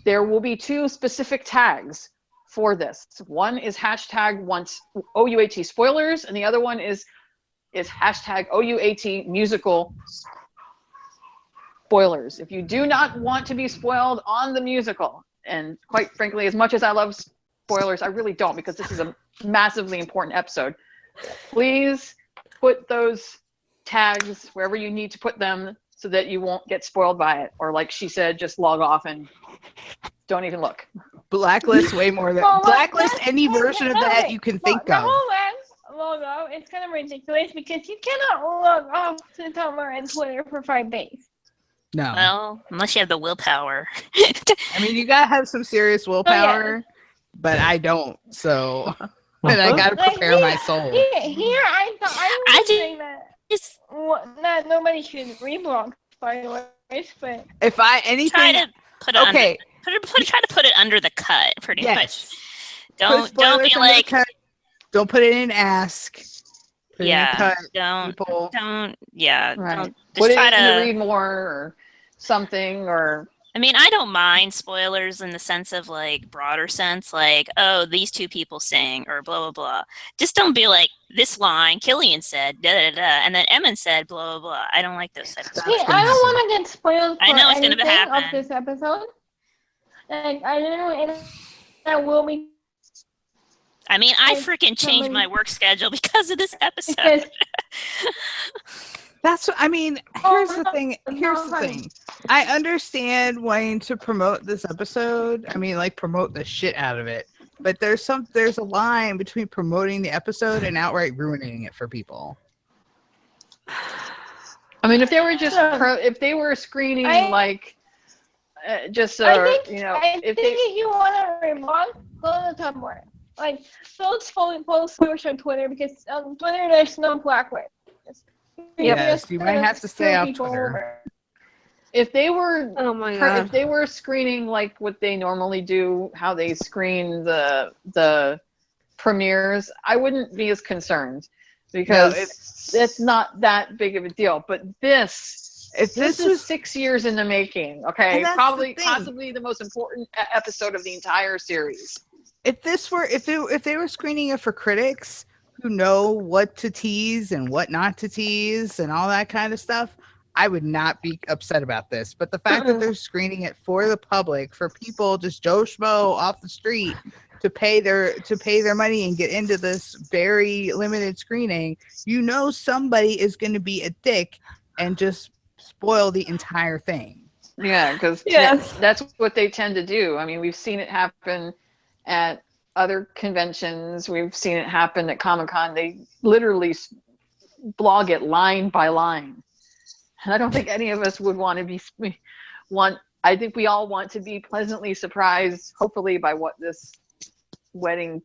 [SPEAKER 3] There will be 2 specific tags for this. One is hashtag once OUAT spoilers, and the other one is hashtag OUAT musical spoilers. If you do not want to be spoiled on the musical, and quite frankly, as much as I love spoilers, I really don't, because this is a massively important episode, please put those tags wherever you need to put them so that you won't get spoiled by it. Or like she said, just log off and don't even look.
[SPEAKER 1] Blacklist way more than
[SPEAKER 4] Well,
[SPEAKER 1] blacklist any version of that
[SPEAKER 4] okay.
[SPEAKER 1] you can
[SPEAKER 4] Well,
[SPEAKER 1] think
[SPEAKER 4] the
[SPEAKER 1] of.
[SPEAKER 4] whole X logo is kind of ridiculous because you cannot log off to Tumblr and Twitter for 5 days.
[SPEAKER 1] No.
[SPEAKER 6] Well, unless you have the willpower.
[SPEAKER 1] I mean, you gotta have some serious willpower, but I don't. So, and I gotta
[SPEAKER 4] Like,
[SPEAKER 1] prepare my soul.
[SPEAKER 4] Here, I
[SPEAKER 6] I
[SPEAKER 4] was saying that
[SPEAKER 6] just
[SPEAKER 4] that nobody should reblog, by the way, but
[SPEAKER 1] If I
[SPEAKER 6] try
[SPEAKER 1] anything,
[SPEAKER 6] to put it
[SPEAKER 1] okay,
[SPEAKER 6] try to put it under the cut, pretty
[SPEAKER 1] yes.
[SPEAKER 6] much.
[SPEAKER 1] Put
[SPEAKER 6] Don't
[SPEAKER 1] spoilers
[SPEAKER 6] be
[SPEAKER 1] under the
[SPEAKER 6] like,
[SPEAKER 1] cut. Don't put it in ask. Put it in
[SPEAKER 6] yeah,
[SPEAKER 1] cut,
[SPEAKER 6] don't,
[SPEAKER 1] people.
[SPEAKER 6] yeah,
[SPEAKER 3] Right.
[SPEAKER 6] don't
[SPEAKER 3] Put
[SPEAKER 6] just
[SPEAKER 3] it
[SPEAKER 6] try
[SPEAKER 3] in to
[SPEAKER 6] to.
[SPEAKER 3] read more or something, or
[SPEAKER 6] I mean, I don't mind spoilers in the sense of like broader sense, like, oh, these two people sing or blah blah blah. Just don't be like this line Killian said, da da da, and then Emmon said blah blah blah. I don't like those types of
[SPEAKER 1] That's
[SPEAKER 4] see,
[SPEAKER 6] spoilers.
[SPEAKER 1] gonna
[SPEAKER 4] I don't
[SPEAKER 1] happen.
[SPEAKER 4] want to get spoiled for
[SPEAKER 6] I know it's gonna
[SPEAKER 4] anything of
[SPEAKER 6] happen.
[SPEAKER 4] this episode. Like, I don't know, and I will be
[SPEAKER 6] I mean, I
[SPEAKER 4] Like,
[SPEAKER 6] freaking changed
[SPEAKER 4] somebody-
[SPEAKER 6] my work schedule because of this episode.
[SPEAKER 4] because
[SPEAKER 1] That's what I mean. Here's the thing. Here's the
[SPEAKER 4] funny.
[SPEAKER 1] thing. I understand wanting to promote this episode. I mean, like promote the shit out of it. But there's a line between promoting the episode and outright ruining it for people.
[SPEAKER 3] I mean, if they were just
[SPEAKER 4] Yeah.
[SPEAKER 3] if they were screening
[SPEAKER 4] I-
[SPEAKER 3] like just
[SPEAKER 4] I think
[SPEAKER 3] you know,
[SPEAKER 4] I
[SPEAKER 3] if
[SPEAKER 4] think
[SPEAKER 3] they
[SPEAKER 4] if you want to reblog, go to Tumblr. Like, don't post spoilers on Twitter because on Twitter there's no blacklist.
[SPEAKER 1] Yes, you might have to stay off
[SPEAKER 4] people
[SPEAKER 1] Twitter.
[SPEAKER 4] over.
[SPEAKER 3] if they were
[SPEAKER 2] Oh my
[SPEAKER 3] if
[SPEAKER 2] god.
[SPEAKER 3] they were screening like what they normally do, how they screen the premieres, I wouldn't be as concerned because it's not that big of a deal. But
[SPEAKER 1] If
[SPEAKER 3] this
[SPEAKER 1] this
[SPEAKER 3] is
[SPEAKER 1] was
[SPEAKER 3] 6 years in the making. Okay,
[SPEAKER 1] And that's the
[SPEAKER 3] probably
[SPEAKER 1] thing.
[SPEAKER 3] possibly the most important episode of the entire series.
[SPEAKER 1] if they were screening it for critics who know what to tease and what not to tease and all that kind of stuff, I would not be upset about this. But the fact that they're screening it for the public, for people just Joe Schmo off the street to pay their money and get into this very limited screening, you know somebody is going to be a dick and just spoil the entire thing.
[SPEAKER 3] Yeah, because
[SPEAKER 2] Yes.
[SPEAKER 3] that's what they tend to do. I mean, we've seen it happen at other conventions. We've seen it happen at Comic-Con. They literally blog it line by line. And I don't think any of us would want to I think we all want to be pleasantly surprised, hopefully, by what this wedding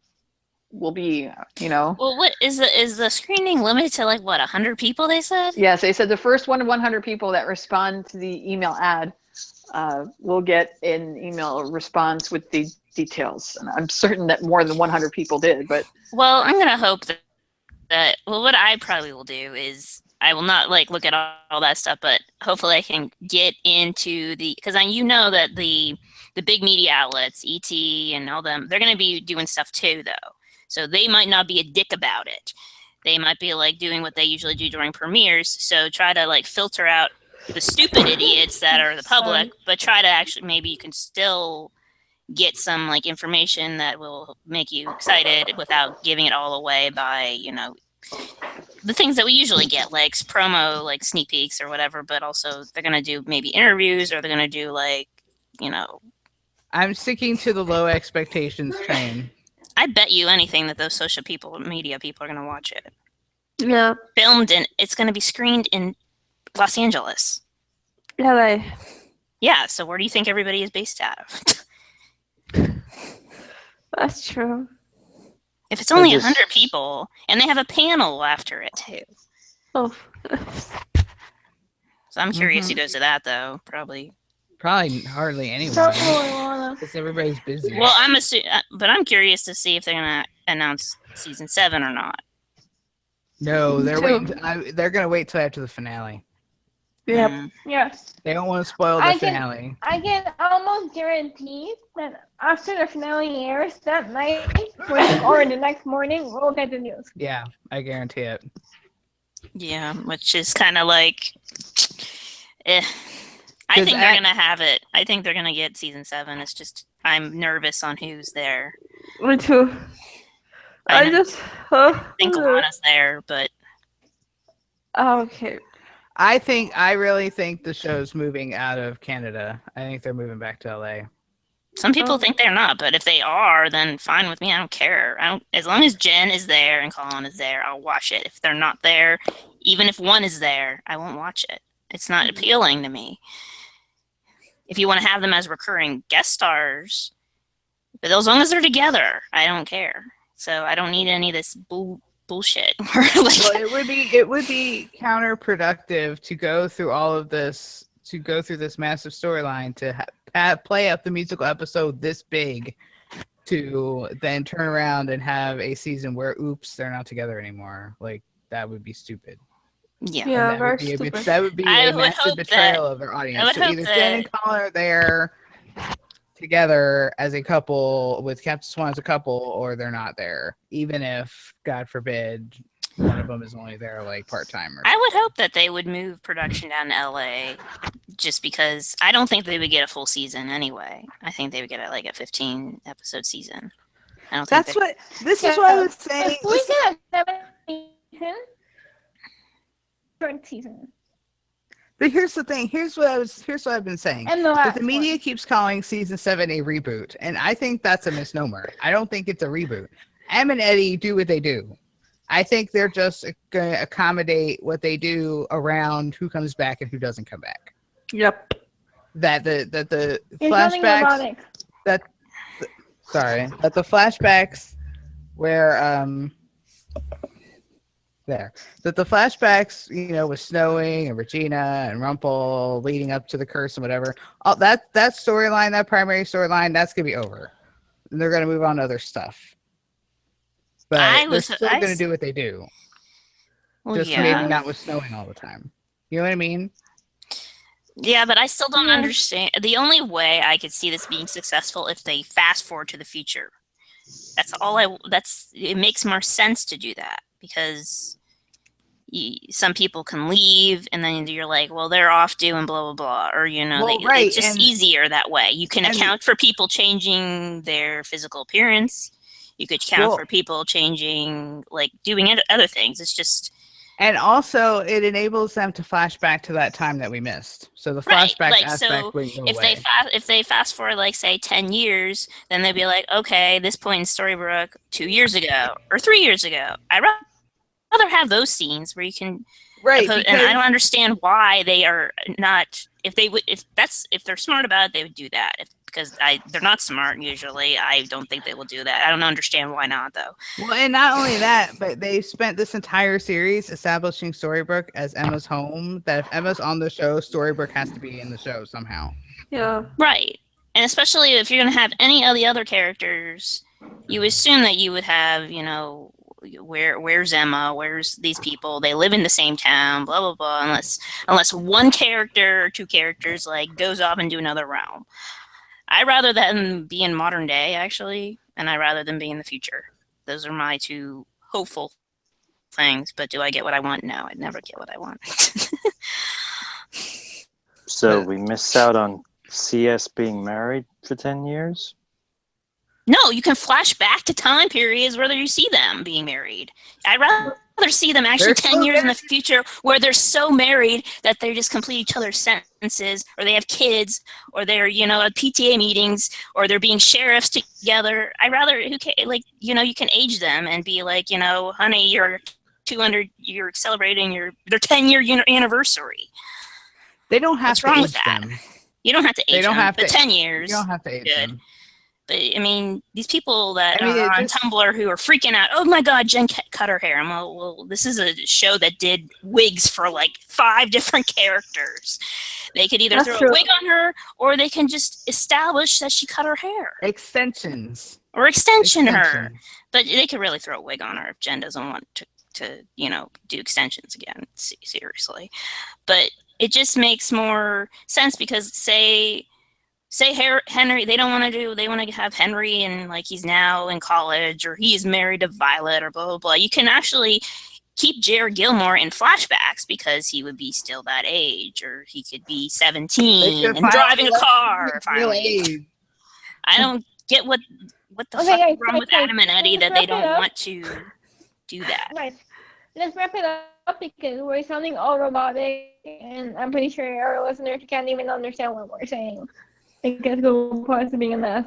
[SPEAKER 3] will be, you know.
[SPEAKER 6] Well, what is the screening limited to, like, what, 100 people, they said?
[SPEAKER 3] Yes, they said the first 100 people that respond to the email ad will get an email response with the details. And I'm certain that more than 100 people did, but
[SPEAKER 6] Well, I'm gonna hope that what I probably will do is I will not like look at all that stuff, but hopefully I can get into because you know that the big media outlets, ET and all them, they're gonna be doing stuff too, though. So they might not be a dick about it. They might be like doing what they usually do during premieres. So try to like filter out the stupid idiots that are the public, but try to actually maybe you can still get some like information that will make you excited without giving it all away by, you know, the things that we usually get, like promo, like sneak peeks or whatever, but also they're going to do maybe interviews or they're going to do like, you know.
[SPEAKER 1] I'm sticking to the low expectations train.
[SPEAKER 6] I bet you anything that those social media people are going to watch it.
[SPEAKER 2] Yeah.
[SPEAKER 6] Filmed and it's going to be screened in Los Angeles.
[SPEAKER 2] LA.
[SPEAKER 6] Yeah, so where do you think everybody is based out of?
[SPEAKER 2] That's true.
[SPEAKER 6] If it's only
[SPEAKER 5] just-
[SPEAKER 6] 100 people, and they have a panel after it too.
[SPEAKER 2] Oh.
[SPEAKER 6] So I'm curious who goes to that, though. Probably.
[SPEAKER 1] Probably hardly anyone
[SPEAKER 4] Don't really wanna.
[SPEAKER 1] because everybody's busy.
[SPEAKER 6] Well, but I'm curious to see if they're gonna announce season 7 or not.
[SPEAKER 1] No, they're
[SPEAKER 2] Too.
[SPEAKER 1] waiting. They're gonna wait till after the finale.
[SPEAKER 2] Yep.
[SPEAKER 6] Mm.
[SPEAKER 4] Yes.
[SPEAKER 1] They don't want to spoil the
[SPEAKER 4] I can-
[SPEAKER 1] finale.
[SPEAKER 4] I can almost guarantee that after the finale airs that night or the next morning, we'll get the news.
[SPEAKER 1] Yeah, I guarantee it.
[SPEAKER 6] Yeah, which is kind of like, I
[SPEAKER 1] 'Cause
[SPEAKER 6] think they're gonna have it. I think they're gonna get season 7. It's just I'm nervous on who's there.
[SPEAKER 2] Me too. I just.
[SPEAKER 6] think Lana's there, but
[SPEAKER 2] Okay.
[SPEAKER 1] I really think the show's moving out of Canada. I think they're moving back to LA.
[SPEAKER 6] Some people think they're not, but if they are, then fine with me. I don't care. As long as Jen is there and Colin is there, I'll watch it. If they're not there, even if one is there, I won't watch it. It's not appealing to me. If you want to have them as recurring guest stars, but as long as they're together, I don't care. So I don't need any of this bullshit.
[SPEAKER 1] Well, it would be counterproductive to go through all of this, to go through this massive storyline to play up the musical episode this big, to then turn around and have a season where oops, they're not together anymore. Like, that would be stupid.
[SPEAKER 2] Yeah, very stupid.
[SPEAKER 1] That would be a massive betrayal of their audience. So either Jen and Colin are there together as a couple with Captain Swan as a couple, or they're not there, even if, God forbid, one of them is only there like part-time.
[SPEAKER 6] I would hope that they would move production down to LA, just because I don't think they would get a full season anyway. I think they would get like a 15 episode season. I don't think
[SPEAKER 1] this is what I was saying.
[SPEAKER 4] We could have 7 short season.
[SPEAKER 1] But here's the thing. Here's what I've been saying.
[SPEAKER 4] And the
[SPEAKER 1] media keeps calling season 7 a reboot, and I think that's a misnomer. I don't think it's a reboot. Em and Eddie do what they do. I think they're just going to accommodate what they do around who comes back and who doesn't come back.
[SPEAKER 2] Yep.
[SPEAKER 1] That the flashbacks that the flashbacks where that the flashbacks, with snowing and Regina and Rumple leading up to the curse and whatever, all that storyline, that primary storyline, that's gonna be over. And they're gonna move on to other stuff. But they're still gonna do what they do.
[SPEAKER 6] Well,
[SPEAKER 1] just maybe not with snowing all the time. You know what I mean?
[SPEAKER 6] Yeah, but I still don't understand. The only way I could see this being successful if they fast forward to the future. It makes more sense to do that, because some people can leave and then you're like, well, they're off doing blah, blah, blah. Or, it's just easier that way. You can account for people changing their physical appearance. You could count for people changing, like doing other things. It's just...
[SPEAKER 1] And also, it enables them to flash back to that time that we missed. So the flashback aspect wouldn't go away.
[SPEAKER 6] If they fast forward, like, say, 10 years, then they'd be like, okay, this point in Storybrooke 2 years ago or 3 years ago. I'd rather have those scenes where you can...
[SPEAKER 1] Right.
[SPEAKER 6] And I don't understand why they are not... If they're smart about it, they would do that. Because they're not smart usually. I don't think they will do that. I don't understand why not, though.
[SPEAKER 1] Well, and not only that, but they spent this entire series establishing Storybrooke as Emma's home. That if Emma's on the show, Storybrooke has to be in the show somehow.
[SPEAKER 2] Yeah.
[SPEAKER 6] Right. And especially if you're going to have any of the other characters, you assume that you would have, where's Emma? Where's these people? They live in the same town, blah, blah, blah. Unless one character or two characters, like, goes off into another realm. I'd rather them be in modern day, actually, and I'd rather them be in the future. Those are my two hopeful things. But do I get what I want? No, I'd never get what I want.
[SPEAKER 5] So we missed out on CS being married for 10 years?
[SPEAKER 6] No, you can flash back to time periods where you see them being married. I'd rather see them actually 10 years in the future where they're so married that they just complete each other's sentences, or they have kids, or they're, at PTA meetings, or they're being sheriffs together. I'd rather, you can age them and be like, honey, you're celebrating their 10-year anniversary.
[SPEAKER 1] They don't have to age them.
[SPEAKER 6] You don't have to age them. But 10 years.
[SPEAKER 1] You don't have to age them.
[SPEAKER 6] But, these people that are on Tumblr who are freaking out, oh my God, Jen cut her hair. I'm like, well, this is a show that did wigs for like 5 different characters. They could either throw a wig on her, or they can just establish that she cut her hair.
[SPEAKER 1] Extensions.
[SPEAKER 6] Or extension her. But they could really throw a wig on her if Jen doesn't want to do extensions again. Seriously. But it just makes more sense, because say Henry, they want to have Henry and like he's now in college, or he's married to Violet, or blah, blah, blah. You can actually keep Jared Gilmore in flashbacks because he would be still that age, or he could be 17 and driving a car. Finally. I don't get what the fuck is wrong with Adam and Eddie that they don't want to do that.
[SPEAKER 4] Right. Let's wrap it up because we're sounding all robotic, and I'm pretty sure our listeners can't even understand what we're saying. I guess go pause to being a mess.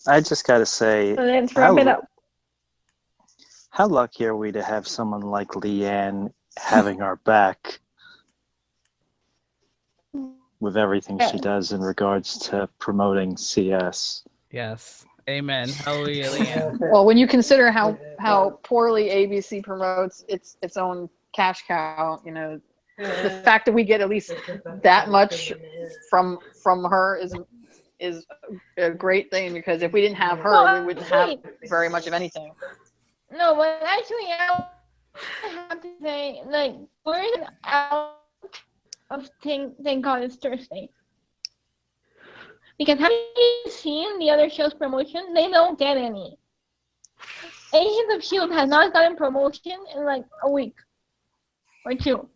[SPEAKER 5] I just gotta say,
[SPEAKER 4] So let's wrap it up.
[SPEAKER 5] how lucky are we to have someone like Leanne having our back with everything she does in regards to promoting CS.
[SPEAKER 1] Yes. Amen. Hallelujah, Leanne.
[SPEAKER 3] Well, when you consider how poorly ABC promotes its own cash cow, you know, the fact that we get at least that much from her is a great thing, because if we didn't have her, we wouldn't have very much of anything.
[SPEAKER 4] No, but actually, I have to say, like, we're out of Thank God It's Thursday. Because have you seen the other show's promotion? They don't get any. Agents of S.H.I.E.L.D. has not gotten promotion in like a week. Or 2.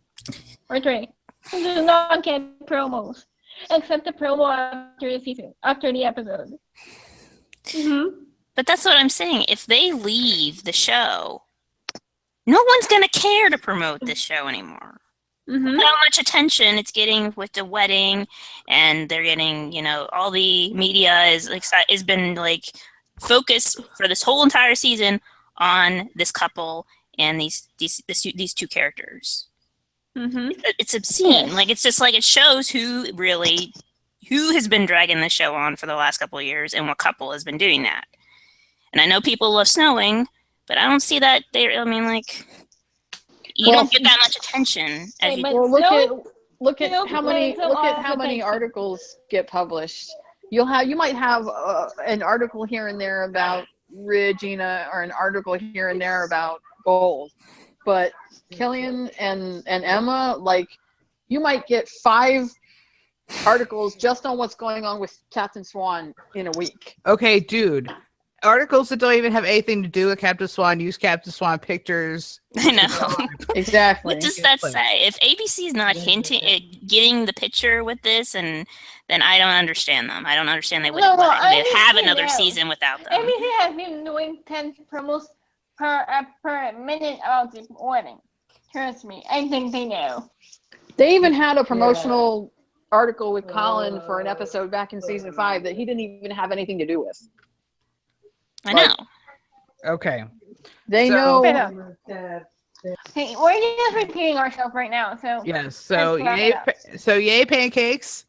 [SPEAKER 4] Or 3. They do not get promos. Except the promo after the season, after the episode.
[SPEAKER 6] But that's what I'm saying. If they leave the show, no one's going to care to promote this show anymore. Look how much attention it's getting with the wedding, and they're getting, you know, all the media has been like focused for this whole entire season on this couple and these two characters. It's obscene. Like, it's just like it shows who has been dragging the show on for the last couple of years and what couple has been doing that. And I know people love snowing, but I don't see that. You don't get that much attention.
[SPEAKER 3] Well, look at how many articles get published. You might have an article here and there about Regina, or an article here and there about Gold, but Killian and Emma, like, you might get 5 articles just on what's going on with Captain Swan in a week.
[SPEAKER 1] Okay, dude. Articles that don't even have anything to do with Captain Swan use Captain Swan pictures.
[SPEAKER 6] I know.
[SPEAKER 3] Exactly.
[SPEAKER 6] What does that say? If ABC is not getting the picture with this, and then I don't understand them. I don't understand they wouldn't have another season without them.
[SPEAKER 4] ABC has been doing 10 promos per minute about the wedding. Trust me, I think they know.
[SPEAKER 3] They even had a promotional article with Colin for an episode back in season 5 that he didn't even have anything to do with.
[SPEAKER 6] I know.
[SPEAKER 1] Okay.
[SPEAKER 3] They know.
[SPEAKER 4] Hey, we're just repeating ourselves right now, so.
[SPEAKER 1] Yes. So yay pancakes.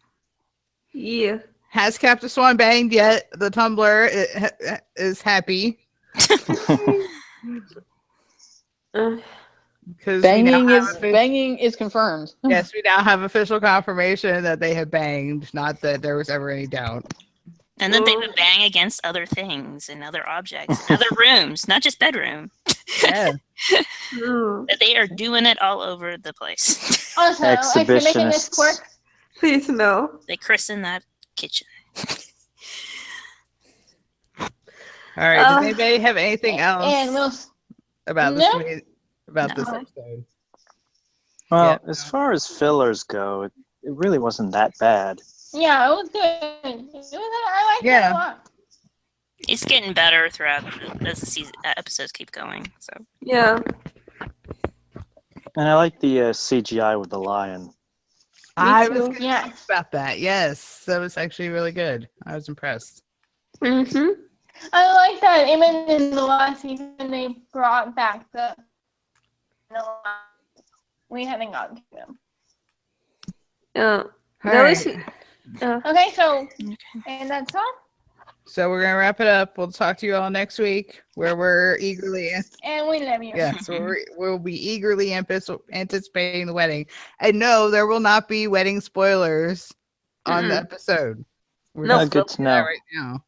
[SPEAKER 2] Yeah.
[SPEAKER 1] Has Captain Swan banged yet? The Tumblr is happy. Because
[SPEAKER 3] banging is confirmed.
[SPEAKER 1] Yes, we now have official confirmation that they have banged, not that there was ever any doubt.
[SPEAKER 6] And that they would bang against other things and other objects, and other rooms, not just bedroom.
[SPEAKER 1] Yeah.
[SPEAKER 6] That they are doing it all over the place.
[SPEAKER 4] Also, exclamation this quirk.
[SPEAKER 2] Please no.
[SPEAKER 6] They christen that kitchen.
[SPEAKER 1] All right. Does anybody have anything else about this episode?
[SPEAKER 5] Well, as far as fillers go, it really wasn't that bad.
[SPEAKER 4] Yeah, it was good. I liked it a lot.
[SPEAKER 6] It's getting better throughout as the episodes keep going. So
[SPEAKER 2] yeah.
[SPEAKER 5] And I like the CGI with the lion.
[SPEAKER 1] I was going to talk about that. Yes, that was actually really good. I was impressed.
[SPEAKER 4] I like that even in the last season they brought back the we haven't gotten to them.
[SPEAKER 2] Yeah.
[SPEAKER 4] Okay, so and that's all.
[SPEAKER 1] So we're gonna wrap it up. We'll talk to you all next week, where we're eagerly
[SPEAKER 4] and we love you.
[SPEAKER 1] Yeah, so we'll be eagerly anticipating the wedding. And no, there will not be wedding spoilers on the episode. We're
[SPEAKER 5] not good to know
[SPEAKER 1] right now.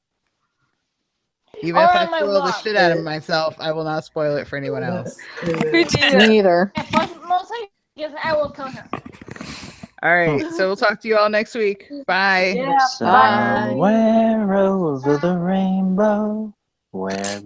[SPEAKER 1] Even if I spoil the shit out of myself, I will not spoil it for anyone else.
[SPEAKER 3] Me either.
[SPEAKER 4] Mostly because I will kill her.
[SPEAKER 1] All right, so we'll talk to you all next week. Bye.
[SPEAKER 5] Yeah, somewhere over the rainbow, where